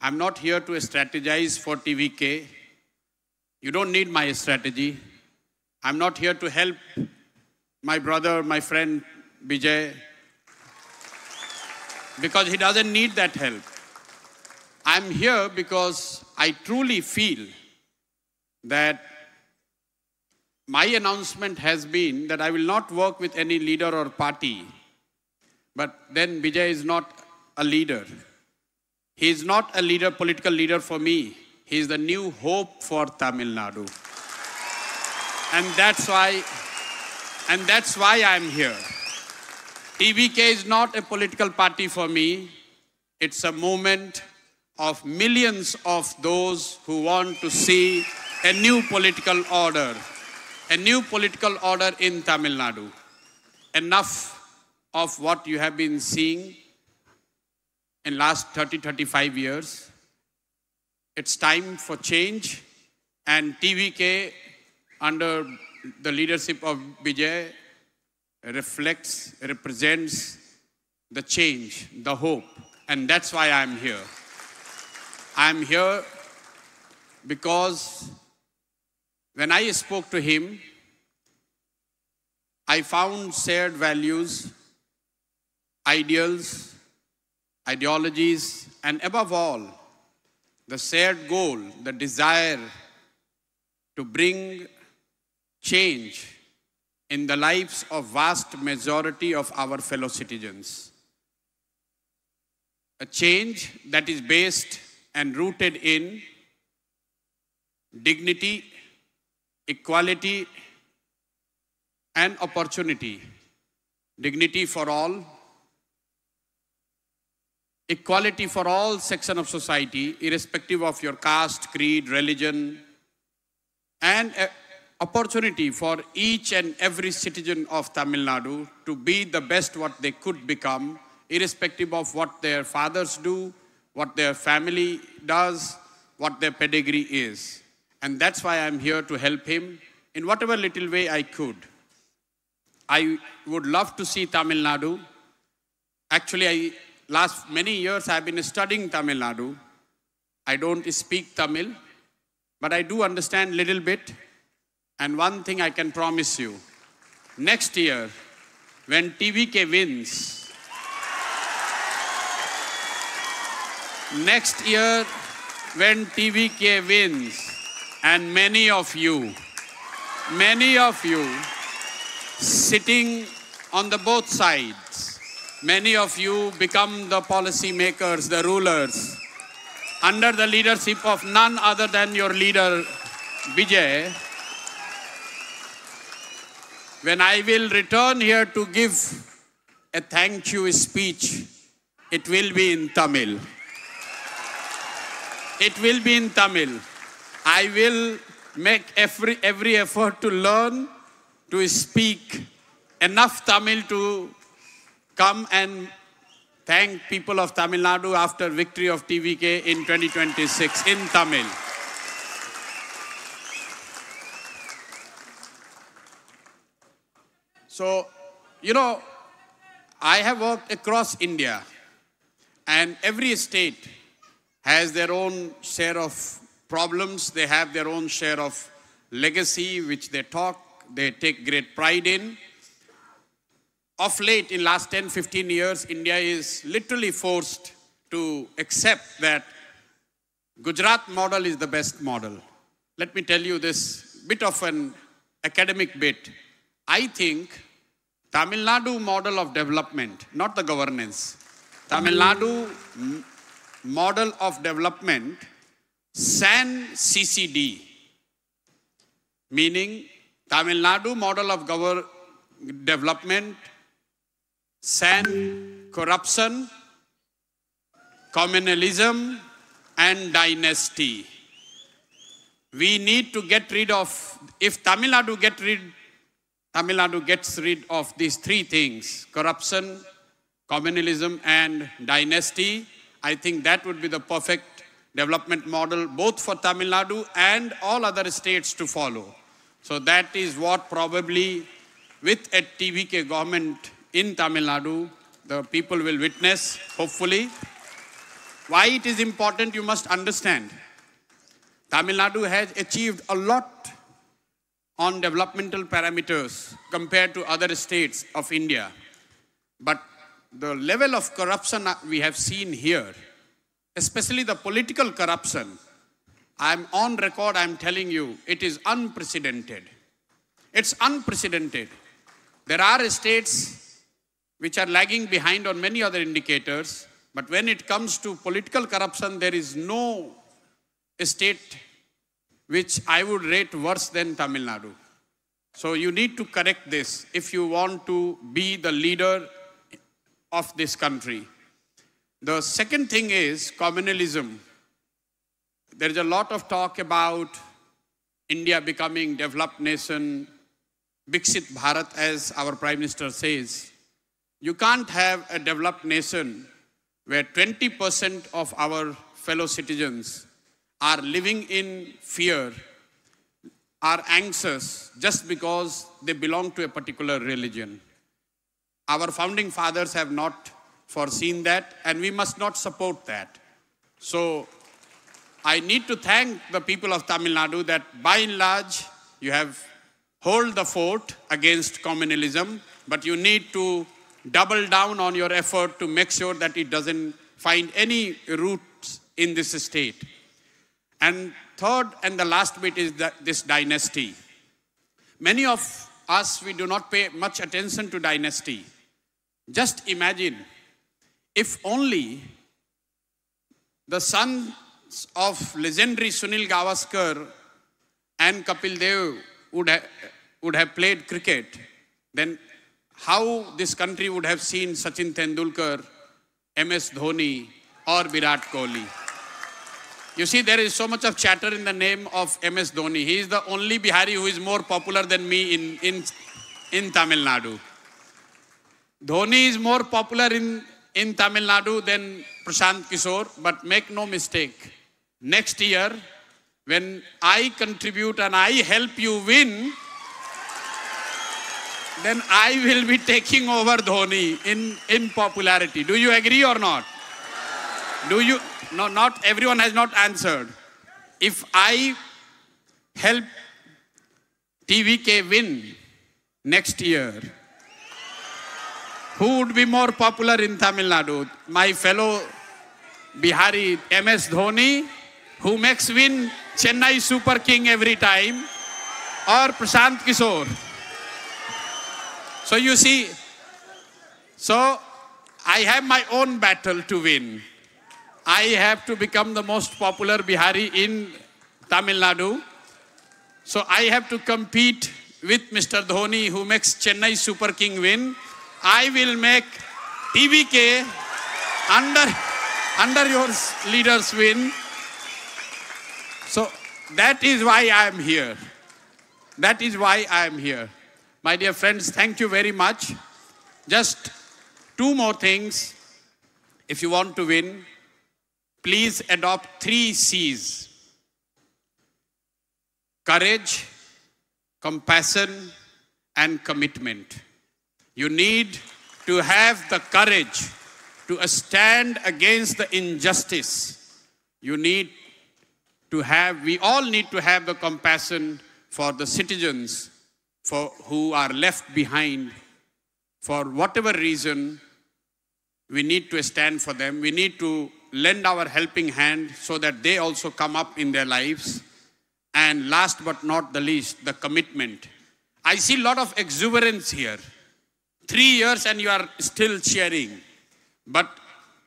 I'm not here to strategize for TVK. You don't need my strategy. I'm not here to help my brother, my friend Vijay, because he doesn't need that help. I'm here because I truly feel that my announcement has been that I will not work with any leader or party. But then Vijay is not a leader. He is not a leader, political leader for me. He is the new hope for Tamil Nadu. And that's why I'm here. TVK is not a political party for me. It's a movement of millions of those who want to see a new political order. A new political order in Tamil Nadu. Enough of what you have been seeing in last 30-35 years. It's time for change, and TVK under the leadership of Bijay represents the change, the hope. And that's why I'm here. I'm here because when I spoke to him, I found shared values, ideals, ideologies, and above all, the shared goal, the desire to bring change in the lives of vast majority of our fellow citizens. A change that is based and rooted in dignity, equality, and opportunity. Dignity for all, equality for all sections of society, irrespective of your caste, creed, religion, and opportunity for each and every citizen of Tamil Nadu to be the best what they could become, irrespective of what their fathers do, what their family does, what their pedigree is. And that's why I'm here to help him in whatever little way I could. I would love to see Tamil Nadu. Actually, last many years I've been studying Tamil Nadu. I don't speak Tamil, but I do understand little bit. And one thing I can promise you, next year, when TVK wins, next year, when TVK wins, and many of you sitting on the both sides, many of you become the policy makers, the rulers, under the leadership of none other than your leader, Bijay. When I will return here to give a thank you speech, it will be in Tamil. It will be in Tamil. I will make every effort to learn to speak enough Tamil to come and thank people of Tamil Nadu after victory of TVK in 2026 in Tamil. So, I have worked across India, and every state has their own share of problems. They have their own share of legacy, which they take great pride in. Of late, in last 10, 15 years, India is literally forced to accept that Gujarat model is the best model. Let me tell you this bit of an academic bit. I think Tamil Nadu model of development, not the governance, Tamil Nadu model of development, SAN CCD, meaning Tamil Nadu model of development, SAN corruption, communalism, and dynasty. We need to get rid of, if Tamil Nadu gets rid of these three things, corruption, communalism, and dynasty, I think that would be the perfect development model both for Tamil Nadu and all other states to follow. So that is what probably with a TVK government in Tamil Nadu, the people will witness, hopefully. Why it is important, you must understand. Tamil Nadu has achieved a lot on developmental parameters compared to other states of India. But the level of corruption we have seen here, especially the political corruption, I'm on record, I'm telling you, it is unprecedented. It's unprecedented. There are states which are lagging behind on many other indicators, but when it comes to political corruption, there is no state which I would rate worse than Tamil Nadu. So you need to correct this if you want to be the leader of this country. The second thing is communalism. There is a lot of talk about India becoming developed nation, Viksit Bharat, as our Prime Minister says. You can't have a developed nation where 20% of our fellow citizens are living in fear, are anxious just because they belong to a particular religion. Our founding fathers have not foreseen that, and we must not support that. So I need to thank the people of Tamil Nadu that by and large you have hold the fort against communalism, but you need to double down on your effort to make sure that it doesn't find any roots in this state. And third and the last bit is this dynasty. Many of us, we do not pay much attention to dynasty. Just imagine if only the sons of legendary Sunil Gavaskar and Kapil Dev would have played cricket, then how this country would have seen Sachin Tendulkar, MS Dhoni or Virat Kohli. You see, there is so much of chatter in the name of MS Dhoni. He is the only Bihari who is more popular than me in Tamil Nadu. Dhoni is more popular in Tamil Nadu than Prashant Kishore, but make no mistake, next year, when I contribute and I help you win, then I will be taking over Dhoni in popularity. Do you agree or not? Do you? No, not everyone has not answered. If I help TVK win next year, who would be more popular in Tamil Nadu? My fellow Bihari MS Dhoni, who makes win Chennai Super King every time, or Prashant Kishore? So you see, so I have my own battle to win. I have to become the most popular Bihari in Tamil Nadu. So I have to compete with Mr. Dhoni, who makes Chennai Super King win. I will make TVK under your leaders win. So that is why I am here. That is why I am here. My dear friends, thank you very much. Just two more things. If you want to win, please adopt 3 C's. Courage, compassion, and commitment. You need to have the courage to stand against the injustice. You need to have, we all need to have the compassion for the citizens who are left behind. For whatever reason, we need to stand for them. We need to lend our helping hand so that they also come up in their lives. And last but not the least, the commitment. I see a lot of exuberance here. 3 years and you are still cheering. But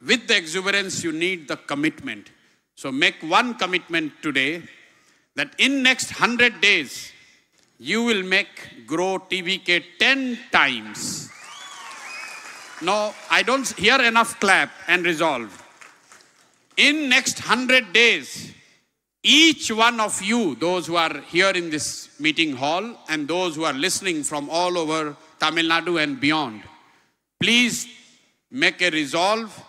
with the exuberance, you need the commitment. So make one commitment today that in next 100 days, you will grow TVK 10 times. No, I don't hear enough clap and resolve. In next 100 days, each one of you, those who are here in this meeting hall and those who are listening from all over Tamil Nadu and beyond, please make a resolve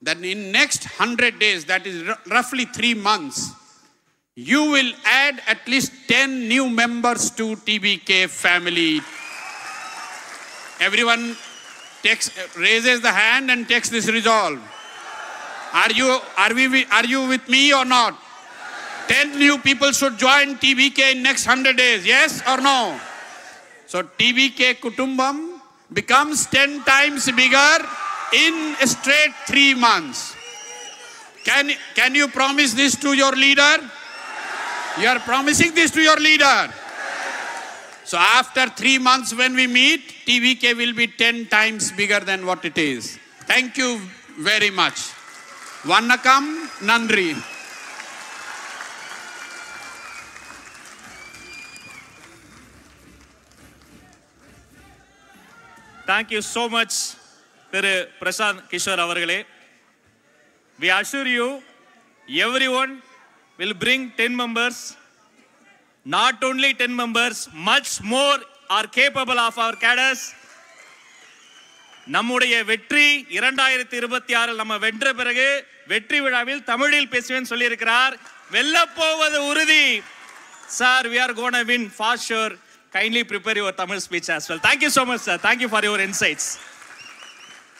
that in next 100 days, that is roughly 3 months, you will add at least 10 new members to TVK family. Everyone raises the hand and takes this resolve. Are you with me or not? 10 new people should join TVK in next 100 days. Yes or no? So TVK Kutumbam becomes 10 times bigger in a straight 3 months. Can you promise this to your leader? You are promising this to your leader. So after 3 months when we meet, TVK will be 10 times bigger than what it is. Thank you very much. Vannakam, Nandri. Thank you so much, Thiru Prashant Kishore avargale. We assure you, everyone will bring 10 members. Not only 10 members, much more are capable of our cadres. நம்முடைய வெற்றி 2026 நம்ம வென்ற பிறகு வெற்றி விழாவில் தமிழில் பேசுவேன் சொல்லி இருக்கிறார். வெல்ல போவது உறுதி. Sir, we are going to win for sure. Kindly prepare your Tamil speech as well. Thank you so much, sir. Thank you for your insights.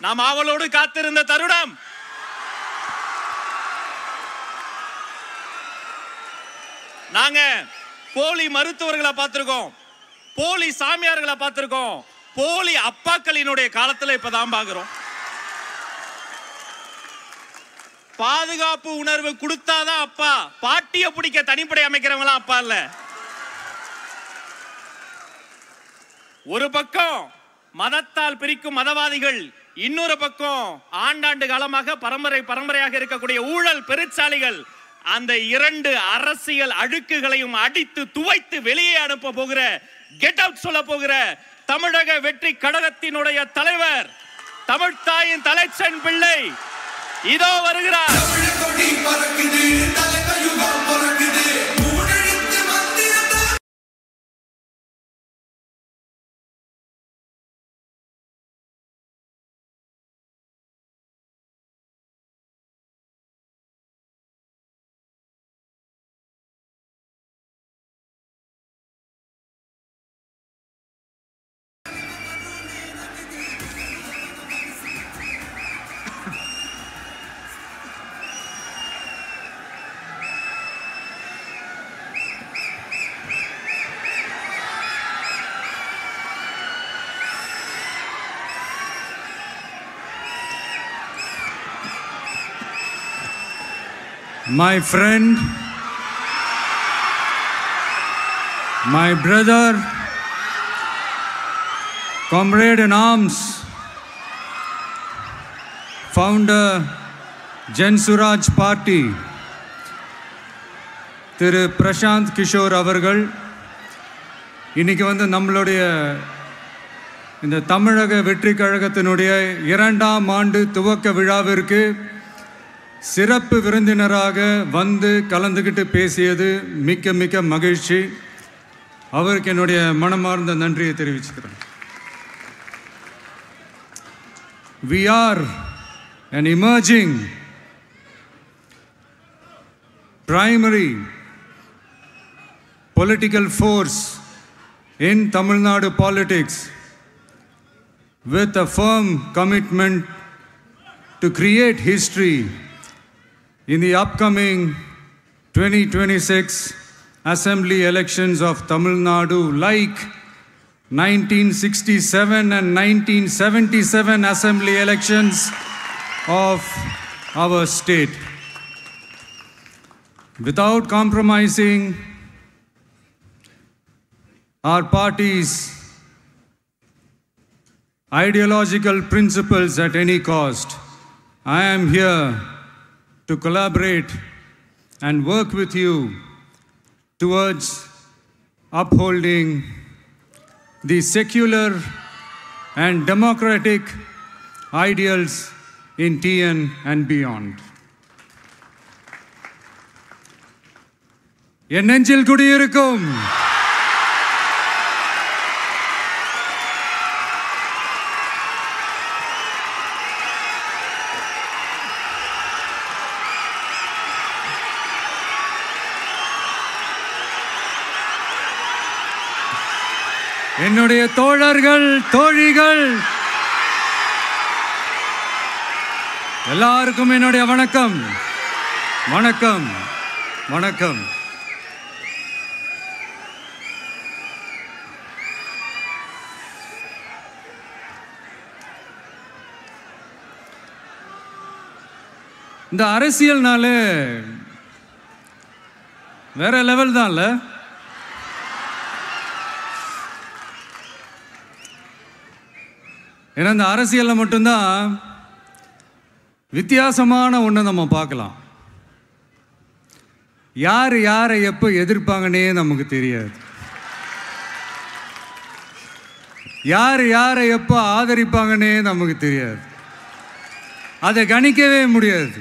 நாம் ஆவலோடு காத்திருந்த தருணம் நாங்க போலி மருத்துவர்களை பார்த்திருக்கோம், போலி சாமியார்களை பார்த்திருக்கோம், போலி அப்பாக்களினுடைய காலத்துல இப்பதான் பாக்குறோம். பாதுகாப்பு உணர்வு கொடுத்தாதான் அப்பா, பாட்டிய பிடிக்க தனிப்படை அமைக்கிறவங்களாம் அப்பா இல்ல. ஒரு பக்கம் மதத்தால் பிரிக்கும் மதவாதிகள், இன்னொரு பக்கம் ஆண்டாண்டு காலமாக பரம்பரையாக இருக்கக்கூடிய ஊழல் பெருச்சாளிகள். அந்த இரண்டு அரசியல் அழுக்குகளையும் அடித்து துவைத்து வெளியே அனுப்ப போகிற, கெட் அவுட் சொல்ல போகிற தமிழக வெற்றி கழகத்தினுடைய தலைவர், தமிழ்த்தாயின் தலைச்சன் பிள்ளை இதோ வருகிறார். My friend, my brother, comrade in arms, founder, Jan Suraj Party, திரு பிரசாந்த் கிஷோர் அவர்கள் இன்னைக்கு வந்து நம்மளுடைய இந்த தமிழக வெற்றி கழகத்தினுடைய 2ஆம் ஆண்டு துவக்க விழாவிற்கு சிறப்பு விருந்தினராக வந்து கலந்துக்கிட்டு பேசியது மிக்க மிக்க மகிழ்ச்சி. அவருக்கு என்னுடைய மனமார்ந்த நன்றியை தெரிவிச்சுக்கிறேன். We are an emerging primary political force in Tamil Nadu politics with a firm commitment to create history in the upcoming 2026 assembly elections of Tamil Nadu, like 1967 and 1977 assembly elections of our state. Without compromising our party's ideological principles at any cost, I am here to collaborate and work with you towards upholding the secular and democratic ideals in TN and beyond. என் நெஞ்சில் குடியிருக்கும் என்னுடைய தோழர்கள், தோழிகள் எல்லாருக்கும் என்னுடைய வணக்கம். வணக்கம் வணக்கம். இந்த அரசியல்னாலே வேற லெவல் தான்ல. ஏன்னா இந்த அரசியலில் மட்டும்தான் வித்தியாசமான ஒன்று நம்ம பார்க்கலாம். யார் யாரை எப்போ எதிர்ப்பாங்கன்னே நமக்கு தெரியாது. யார் யாரை எப்போ ஆதரிப்பாங்கன்னே நமக்கு தெரியாது. அதை கணிக்கவே முடியாது.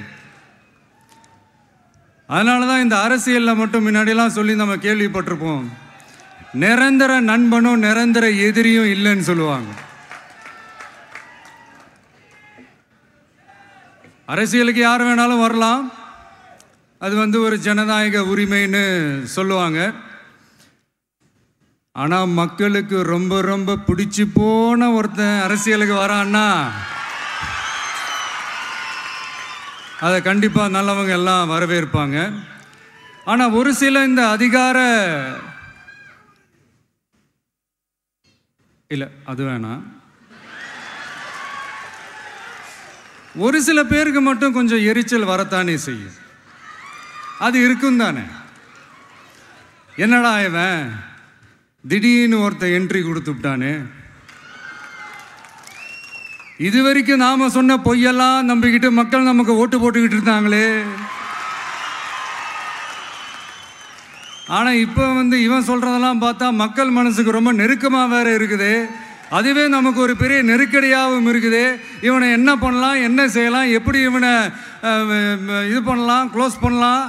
அதனால தான் இந்த அரசியலில் மட்டும் முன்னாடியெல்லாம் சொல்லி நம்ம கேள்விப்பட்டிருப்போம், நிரந்தர நண்பனும் நிரந்தர எதிரியும் இல்லைன்னு சொல்லுவாங்க. அரசியலுக்கு யார் வேணாலும் வரலாம், அது வந்து ஒரு ஜனநாயக உரிமைன்னு சொல்லுவாங்க. ஆனால் மக்களுக்கு ரொம்ப ரொம்ப பிடிச்சி போன ஒருத்தன் அரசியலுக்கு வரான்னா அதை கண்டிப்பாக நல்லவங்க எல்லாம் வரவேற்பாங்க. ஆனால் ஒரு சில இந்த அதிகார இல்லை அது வேணாம், ஒரு சில பேருக்கு மட்டும் கொஞ்சம் எரிச்சல் வரத்தானே செய்யும். அது இருக்கும் தானே. என்னடா இவன் திடீர்னு ஒருத்தன் என்ட்ரி கொடுத்துட்டானே, இது வரைக்கும் நாம சொன்ன பொய்யெல்லாம் நம்பிக்கிட்டு மக்கள் நமக்கு ஓட்டு போட்டுக்கிட்டு இருந்தாங்களே, ஆனா இப்போ இவன் சொல்றதெல்லாம் பார்த்தா மக்கள் மனசுக்கு ரொம்ப நெருக்கமா வேற இருக்குது. அதுவே நமக்கு ஒரு பெரிய நெருக்கடியாகவும் இருக்குது. இவனை என்ன பண்ணலாம், என்ன செய்யலாம், எப்படி இவனை இது பண்ணலாம், க்ளோஸ் பண்ணலாம்.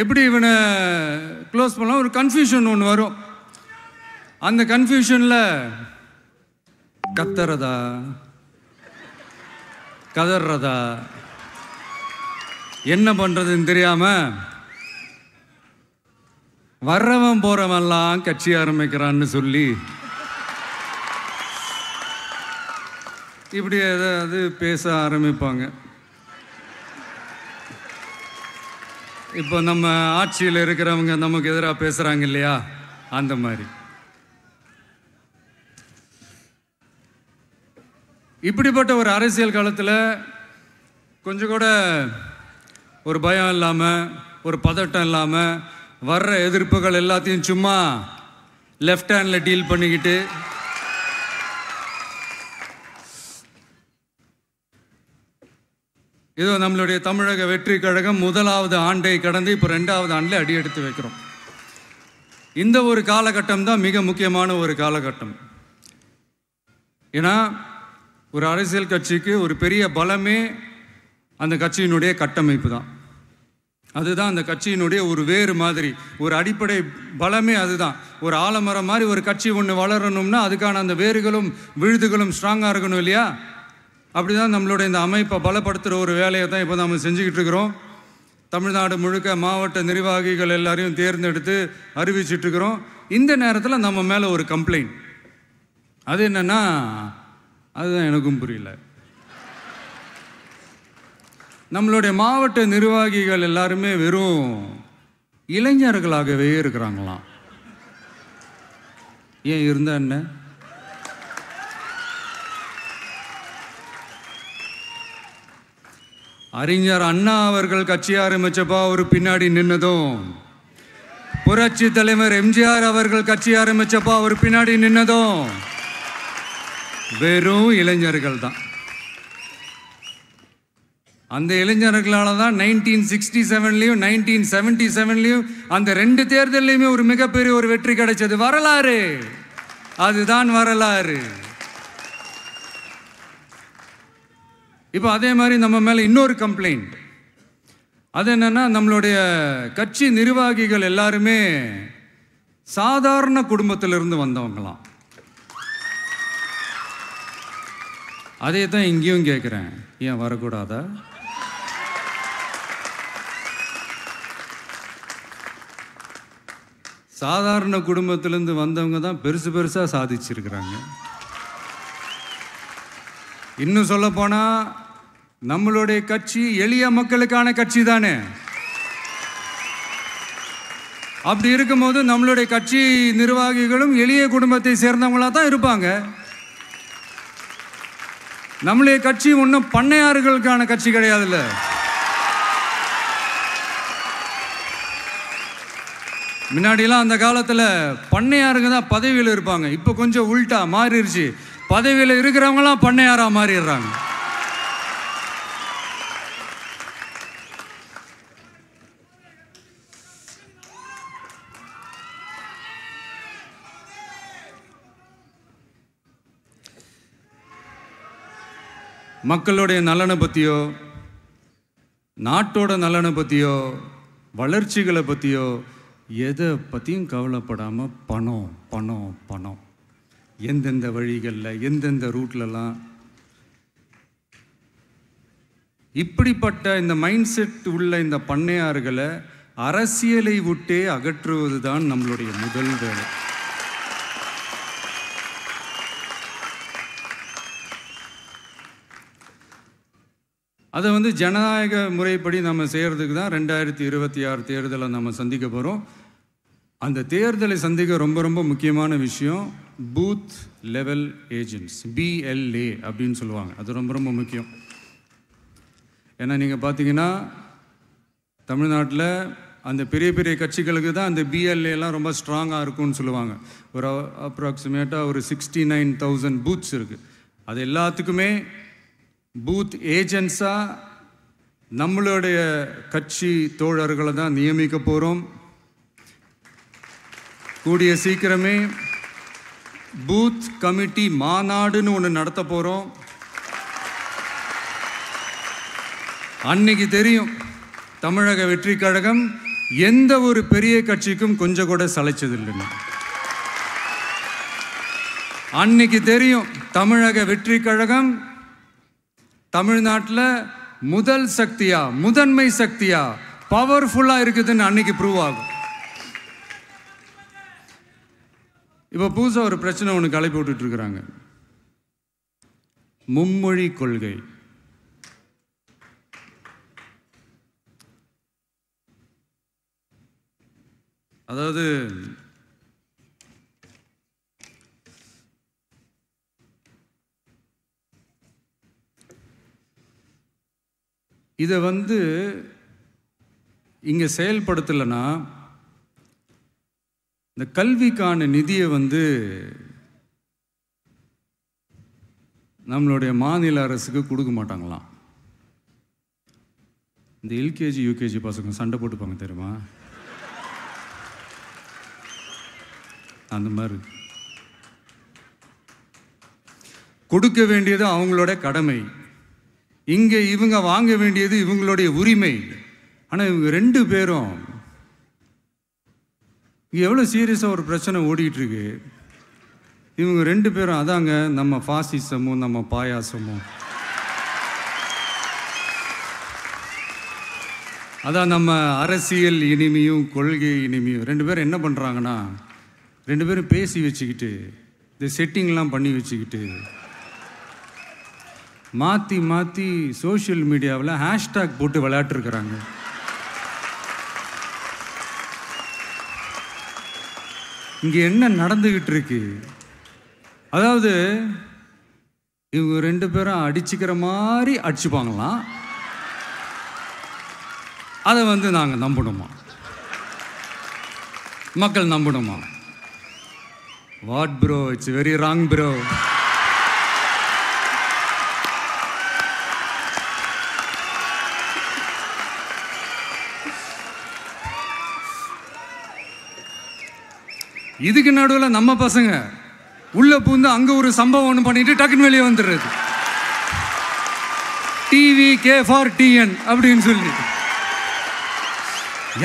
எப்படி இவனை க்ளோஸ் பண்ணலாம், ஒரு கன்ஃபியூஷன் ஒன்று வரும். அந்த கன்ஃபியூஷனில் கத்துறதா கதறதா என்ன பண்ணுறதுன்னு தெரியாமல் வர்றவன் போகிறவன்லாம் கட்சி ஆரம்பிக்கிறான்னு சொல்லி இப்படி ஏதாவது பேச ஆரம்பிப்பாங்க. இப்போ நம்ம ஆட்சியில் இருக்கிறவங்க நமக்கு எதிராக பேசுகிறாங்க இல்லையா, அந்த மாதிரி. இப்படிப்பட்ட ஒரு அரசியல் காலத்தில் கொஞ்சம் கூட ஒரு பயம் இல்லாமல், ஒரு பதட்டம் இல்லாமல், வர்ற எதிர்ப்புகள் எல்லாத்தையும் சும்மா லெஃப்ட் ஹேண்டில் டீல் பண்ணிக்கிட்டு இதோ நம்மளுடைய தமிழக வெற்றி கழகம் முதலாவது ஆண்டை கடந்து இப்போ 2வது ஆண்டில் அடி எடுத்து வைக்கிறோம். இந்த ஒரு காலகட்டம் தான் மிக முக்கியமான ஒரு காலகட்டம். ஏன்னா ஒரு அரசியல் கட்சிக்கு ஒரு பெரிய பலமே அந்த கட்சியினுடைய கட்டமைப்பு தான். அதுதான் அந்த கட்சியினுடைய ஒரு வேறு மாதிரி, ஒரு அடிப்படை பலமே அதுதான். ஒரு ஆலமரம் மாதிரி ஒரு கட்சி ஒன்று வளரணும்னா அதுக்கான அந்த வேர்களும் விழுதுகளும் ஸ்ட்ராங்காக இருக்கணும் இல்லையா. அப்படி தான் நம்மளுடைய இந்த அமைப்பை பலப்படுத்துகிற ஒரு வேலையை தான் இப்போ நம்ம செஞ்சுக்கிட்டு இருக்கிறோம். தமிழ்நாடு முழுக்க மாவட்ட நிர்வாகிகள் எல்லாரையும் தேர்ந்தெடுத்து அறிவிச்சிட்ருக்கிறோம். இந்த நேரத்தில் நம்ம மேலே ஒரு கம்ப்ளைண்ட், அது என்னென்னா, அதுதான் எனக்கும் புரியல. நம்மளுடைய மாவட்ட நிர்வாகிகள் எல்லாருமே வெறும் இளைஞர்களாகவே இருக்கிறாங்களாம். ஏன் இருந்தா என்ன? அறிஞர் அண்ணா அவர்கள் கட்சி ஆரம்பிச்சப்பா அவர் பின்னாடி நின்னதும், புரட்சி தலைவர் எம்ஜிஆர் அவர்கள் கட்சி ஆரம்பிச்சப்பா அவர் பின்னாடி நின்னதும் வெறும் இளைஞர்கள் தான். அந்த இளைஞர்களால தான் 1967லையும் 1977லையும் அந்த 2 தேர்தலையுமே ஒரு மிகப்பெரிய ஒரு வெற்றி கிடைச்சது. வரலாறு, அதுதான் வரலாறு. இப்போ அதே மாதிரி நம்ம மேலே இன்னொரு கம்ப்ளைண்ட், அது என்னன்னா, நம்மளுடைய கட்சி நிர்வாகிகள் எல்லாருமே சாதாரண குடும்பத்திலிருந்து வந்தவங்களாம். அதே தான் இங்கேயும் கேட்குறேன், ஏன் வரக்கூடாதா? சாதாரண குடும்பத்திலேருந்து வந்தவங்க தான் பெருசு பெருசாக சாதிச்சிருக்கிறாங்க. இன்னும் சொல்ல போனா நம்மளுடைய கட்சி எளிய மக்களுக்கான கட்சி தானே. அப்படி இருக்கும்போது நம்மளுடைய கட்சி நிர்வாகிகளும் எளிய குடும்பத்தை சேர்ந்தவங்களா தான் இருப்பாங்க. நம்மளுடைய கட்சி ஒன்றும் பண்ணையாறுகளுக்கான கட்சி கிடையாதுல்ல. முன்னாடிலாம் அந்த காலத்தில் பண்ணையாருங்க தான் பதவியில் இருப்பாங்க. இப்போ கொஞ்சம் உள்டா மாறிடுச்சு, பதவியில் இருக்கிறவங்களாம் பண்ணையாரா மாறிடுறாங்க. மக்களுடைய நலனை பற்றியோ, நாட்டோட நலனை பற்றியோ, வளர்ச்சிகளை பற்றியோ எதை பற்றியும் கவலைப்படாமல் பணம் பணம் பணம். எந்தெந்த வழிகளில் எந்தெந்த ரூட்லலாம். இப்படிப்பட்ட இந்த மைண்ட் செட் உள்ள இந்த பண்ணையார்களை அரசியலை விட்டே அகற்றுவது தான் நம்மளுடைய முதல் வேலை. அதை ஜனநாயக முறைப்படி நம்ம செய்கிறதுக்கு தான் 2026 தேர்தலை நம்ம சந்திக்க போகிறோம். அந்த தேர்தலை சந்திக்க ரொம்ப ரொம்ப முக்கியமான விஷயம் பூத் லெவல் ஏஜென்ட்ஸ், BLA அப்படின்னு சொல்லுவாங்க. அது ரொம்ப ரொம்ப முக்கியம். ஏன்னா நீங்கள் பார்த்தீங்கன்னா தமிழ்நாட்டில் அந்த பெரிய பெரிய கட்சிகளுக்கு தான் அந்த BLAலாம் ரொம்ப ஸ்ட்ராங்காக இருக்கும்னு சொல்லுவாங்க. ஒரு அப்ராக்சிமேட்டாக ஒரு 69,000 பூத்ஸ் இருக்குது. அது எல்லாத்துக்குமே பூத் ஏஜென்ட்ஸாக நம்மளுடைய கட்சி தோழர்களை தான் நியமிக்க போகிறோம். கூடிய சீக்கிரமே பூத் கமிட்டி மாநாடுன்னு ஒன்று நடத்த போகிறோம். அன்னைக்கு தெரியும் தமிழக வெற்றி கழகம் எந்த ஒரு பெரிய கட்சிக்கும் கொஞ்சம் கூட சளைச்சதில்லைன்னு. அன்னைக்கு தெரியும் தமிழக வெற்றி கழகம் தமிழ்நாட்டில் முதல் சக்தியா, முதன்மை சக்தியா, பவர்ஃபுல்லாக இருக்குதுன்னு அன்னைக்கு ப்ரூவ் ஆகும். இப்போ புதுசாக ஒரு பிரச்சனை ஒன்று கிளப்பி விட்டுட்டு இருக்கிறாங்க, மும்மொழி கொள்கை. அதாவது இதை இங்கே செயல்படுத்தலைன்னா இந்த கல்விக்கான நிதியை நம்மளுடைய மாநில அரசுக்கு கொடுக்க மாட்டாங்களாம். இந்த LKG UKG பசங்க சண்டை போட்டுப்பாங்க தெரியுமா, அந்த மாதிரி. கொடுக்க வேண்டியது அவங்களோட கடமை, இங்கே இவங்க வாங்க வேண்டியது இவங்களுடைய உரிமை. ஆனால் இவங்க ரெண்டு பேரும் இங்கே எவ்வளோ சீரியஸாக ஒரு பிரச்சனை ஓடிட்டு இருக்கு. இவங்க ரெண்டு பேரும் அதாங்க நம்ம ஃபாசிசமும் நம்ம பாயாசமும், அதான் நம்ம அரசியல் இனிமையும் கொள்கை இனிமையும். ரெண்டு பேரும் என்ன பண்ணுறாங்கன்னா, ரெண்டு பேரும் பேசி வச்சுக்கிட்டு இந்த செட்டிங்லாம் பண்ணி வச்சுக்கிட்டு மாற்றி மாற்றி சோஷியல் மீடியாவில் ஹேஷ்டாக் போட்டு விளையாட்டுருக்குறாங்க. இங்கே என்ன நடந்துக்கிட்டு இருக்கு, அதாவது இவங்க ரெண்டு பேரும் அடிச்சுக்கிற மாதிரி அடிச்சுப்பாங்களாம். அதை நாங்கள் நம்பணுமா, மக்கள் நம்பணுமா? What bro, it's very wrong bro. இதுக்கு நடுவில் நம்ம பசங்க உள்ள பூந்து அங்கே ஒரு சம்பவம் ஒன்று பண்ணிட்டு டக்குன்னு வெளியே வந்துடுறது. டிவி கே ஃபார் டிஎன் அப்படின்னு சொல்லி.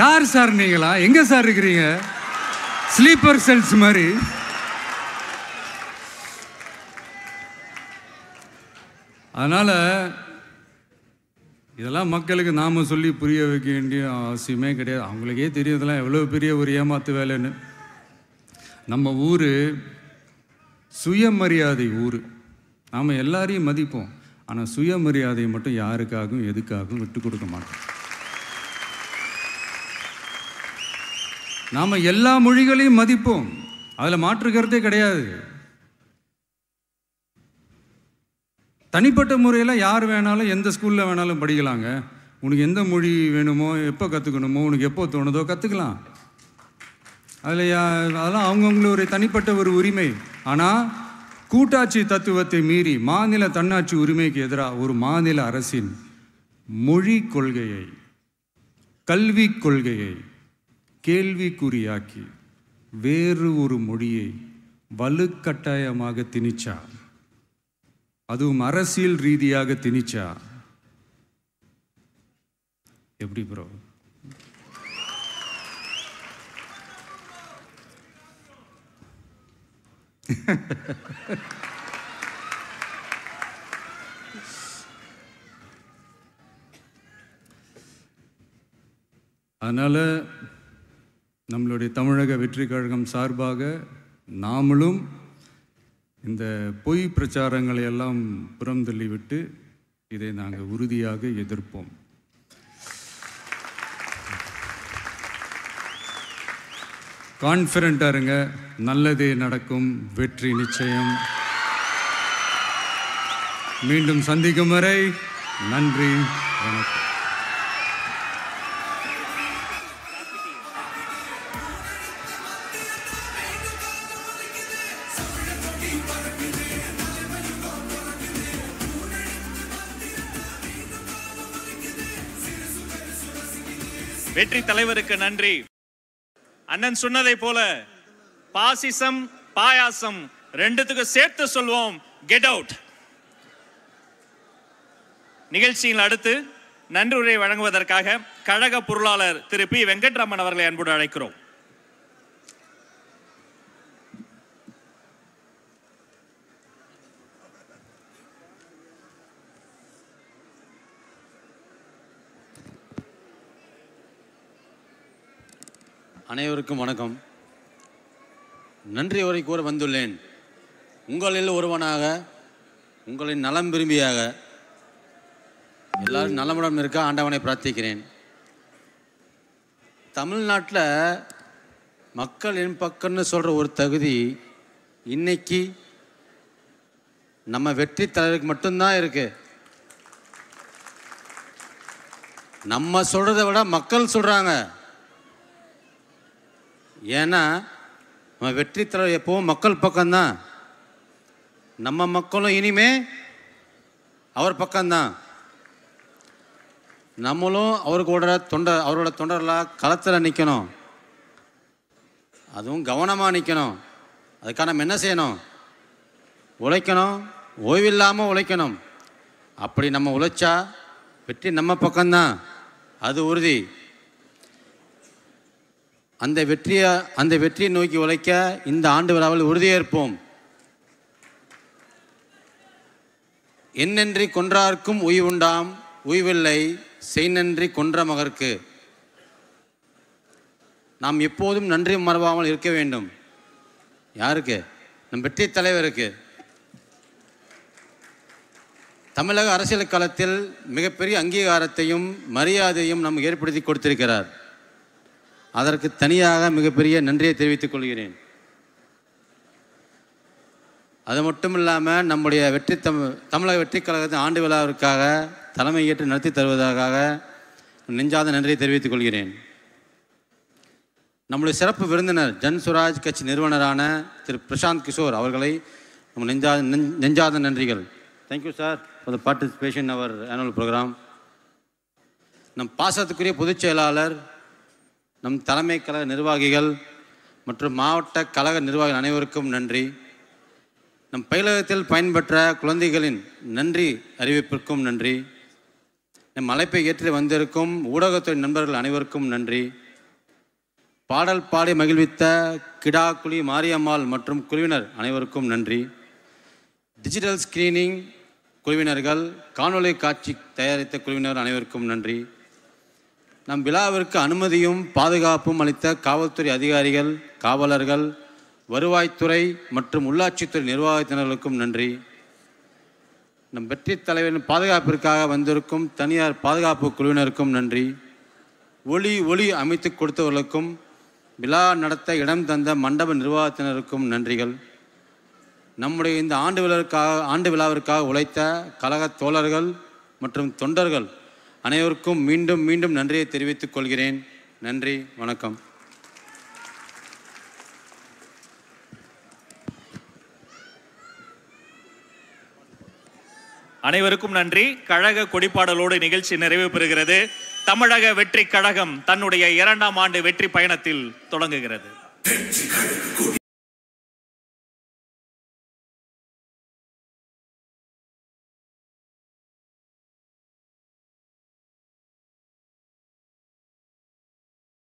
யார் சார் நீங்களா, எங்கே சார் இருக்கிறீங்க? ஸ்லீப்பர் செல்ஸ் மாதிரி. அதனால் இதெல்லாம் மக்களுக்கு நாம் சொல்லி புரிய வைக்க வேண்டிய அவசியமே கிடையாது. அவங்களுக்கே தெரியும் இதெல்லாம் எவ்வளோ பெரிய ஒரு ஏமாத்து வேலைன்னு. நம்ம ஊர் சுயமரியாதை ஊர். நாம் எல்லாரையும் மதிப்போம், ஆனால் சுயமரியாதையை மட்டும் யாருக்காகவும் எதுக்காகவும் விட்டு கொடுக்க மாட்டோம். நாம் எல்லா மொழிகளையும் மதிப்போம், அதில் மாற்றுக்கிறதே கிடையாது. தனிப்பட்ட முறையில் யார் வேணாலும் எந்த ஸ்கூலில் வேணாலும் படிக்கலாங்க. உனக்கு எந்த மொழி வேணுமோ, எப்போ கற்றுக்கணுமோ, உனக்கு எப்போ தோணுதோ கற்றுக்கலாம். அதெல்லாம் அவங்கவுங்களுடைய தனிப்பட்ட ஒரு உரிமை. ஆனால் கூட்டாட்சி தத்துவத்தை மீறி மாநில தன்னாட்சி உரிமைக்கு எதிராக ஒரு மாநில அரசின் மொழி கொள்கையை, கல்வி கொள்கையை கேள்விக்குறியாக்கி வேறு ஒரு மொழியை வலுக்கட்டாயமாக திணிச்சா, அதுவும் அரசியல் ரீதியாக திணிச்சா எப்படி ப்ரோ? அதனால் நம்மளுடைய தமிழக வெற்றி கழகம் சார்பாக நாமளும் இந்த பொய் பிரச்சாரங்களை எல்லாம் புறம் தள்ளிவிட்டு இதை நாங்கள் உறுதியாக எதிர்ப்போம். கான்ஃபிடென்ட்டாக இருங்க, நல்லதே நடக்கும், வெற்றி நிச்சயம். மீண்டும் சந்திக்கும் வரை நன்றி, வணக்கம். வெற்றி தலைவருக்கு நன்றி. அண்ணன் சொன்னதை போல பாசிசம் பாயாசம் ரெண்டுத்துக்கு சேர்த்து சொல்வோம், கெட் அவுட். நிகழ்ச்சியில் அடுத்து நன்றியுரை வழங்குவதற்காக கழக பொருளாளர் திரு பி வெங்கட்ராமன் அவர்களை அன்போடு அழைக்கிறோம். அனைவருக்கும் வணக்கம். நன்றி உரை கூற வந்துள்ளேன். உங்களில் ஒருவனாக, உங்களின் நலம் விரும்பியாக, எல்லாரும் நலமுடன் இருக்க ஆண்டவனை பிரார்த்திக்கிறேன். தமிழ்நாட்டில் மக்கள் என் பக்கம்னு சொல்கிற ஒரு தகுதி இன்னைக்கு நம்ம வெற்றி தலைவருக்கு மட்டும்தான் இருக்கு. நம்ம சொல்கிறத விட மக்கள் சொல்கிறாங்க. ஏன்னா நம்ம வெற்றி தலைவர் எப்பவும் மக்கள் பக்கம்தான். நம்ம மக்களும் இனிமே அவர் பக்கம்தான். நம்மளும் அவரோட தொண்டர்களாக களத்தில் நிற்கணும். அதுவும் கவனமாக நிற்கணும். அதுக்காக நம்ம என்ன செய்யணும்? உழைக்கணும், ஓய்வில்லாமல் உழைக்கணும். அப்படி நம்ம உழைச்சா வெற்றி நம்ம பக்கம்தான், அது உறுதி. அந்த வெற்றியை நோக்கி உழைக்க இந்த ஆண்டு விழாவில் உறுதியேற்போம். என்னன்றி கொன்றார்க்கும் உய்வுண்டாம், உய்வில்லை செய்நன்றி கொன்ற மகற்கு. நாம் எப்போதும் நன்றி மறவாமல் இருக்க வேண்டும். யாருக்கு? நம் வெற்றி தலைவருக்கு. தமிழக அரசியல் களத்தில் மிகப்பெரிய அங்கீகாரத்தையும் மரியாதையும் நாம் ஏற்படுத்தி கொடுத்திருக்கிறார். அதற்கு தனியாக மிகப்பெரிய நன்றியை தெரிவித்துக் கொள்கிறேன். அது மட்டும் இல்லாமல் நம்முடைய தமிழக வெற்றி கழகத்தின் ஆண்டு விழாவிற்காக தலைமை ஏற்று நடத்தி தருவதற்காக நெஞ்சாத நன்றியை தெரிவித்துக் கொள்கிறேன். நம்முடைய சிறப்பு விருந்தினர் ஜன்சுராஜ் கட்சி நிறுவனரான திரு பிரசாந்த் கிஷோர் அவர்களை நம்ம நெஞ்சாத நன்றிகள். Thank you sir for the participation in our annual programme. நம் பாசத்துக்குரிய பொதுச் செயலாளர், நம் தலைமை கழக நிர்வாகிகள் மற்றும் மாவட்ட கழக நிர்வாகிகள் அனைவருக்கும் நன்றி. நம் பயிலகத்தில் பயன்பெற்ற குழந்தைகளின் நன்றி அறிவிப்பிற்கும் நன்றி. நம் அழைப்பை ஏற்றி வந்திருக்கும் ஊடகத்துறை நண்பர்கள் அனைவருக்கும் நன்றி. பாடல் பாடி மகிழ்வித்த கிடாக்குழி மாரியம்மாள் மற்றும் குழுவினர் அனைவருக்கும் நன்றி. டிஜிட்டல் ஸ்கிரீனிங் குழுவினர்கள், காணொலி காட்சி தயாரித்த குழுவினர் அனைவருக்கும் நன்றி. நம் விழாவிற்கு அனுமதியும் பாதுகாப்பும் அளித்த காவல்துறை அதிகாரிகள், காவலர்கள், வருவாய்த்துறை மற்றும் உள்ளாட்சித்துறை நிர்வாகத்தினர்களுக்கும் நன்றி. நம் வெற்றி தலைவரின் பாதுகாப்பிற்காக வந்திருக்கும் தனியார் பாதுகாப்பு குழுவினருக்கும் நன்றி. ஒளி அமைத்து கொடுத்தவர்களுக்கும் விழா நடத்த இடம் தந்த மண்டப நிர்வாகத்தினருக்கும் நன்றிகள். நம்முடைய இந்த ஆண்டு விழாவிற்காக உழைத்த கழக தோழர்கள் மற்றும் தொண்டர்கள் அனைவருக்கும் மீண்டும் மீண்டும் நன்றியை தெரிவித்துக் கொள்கிறேன். நன்றி, வணக்கம். அனைவருக்கும் நன்றி. கழக கொடிப்பாடலோடு நிகழ்ச்சி நிறைவு பெறுகிறது. தமிழக வெற்றி கழகம் தன்னுடைய 2ஆம் ஆண்டு வெற்றி பயணத்தில் தொடங்குகிறது.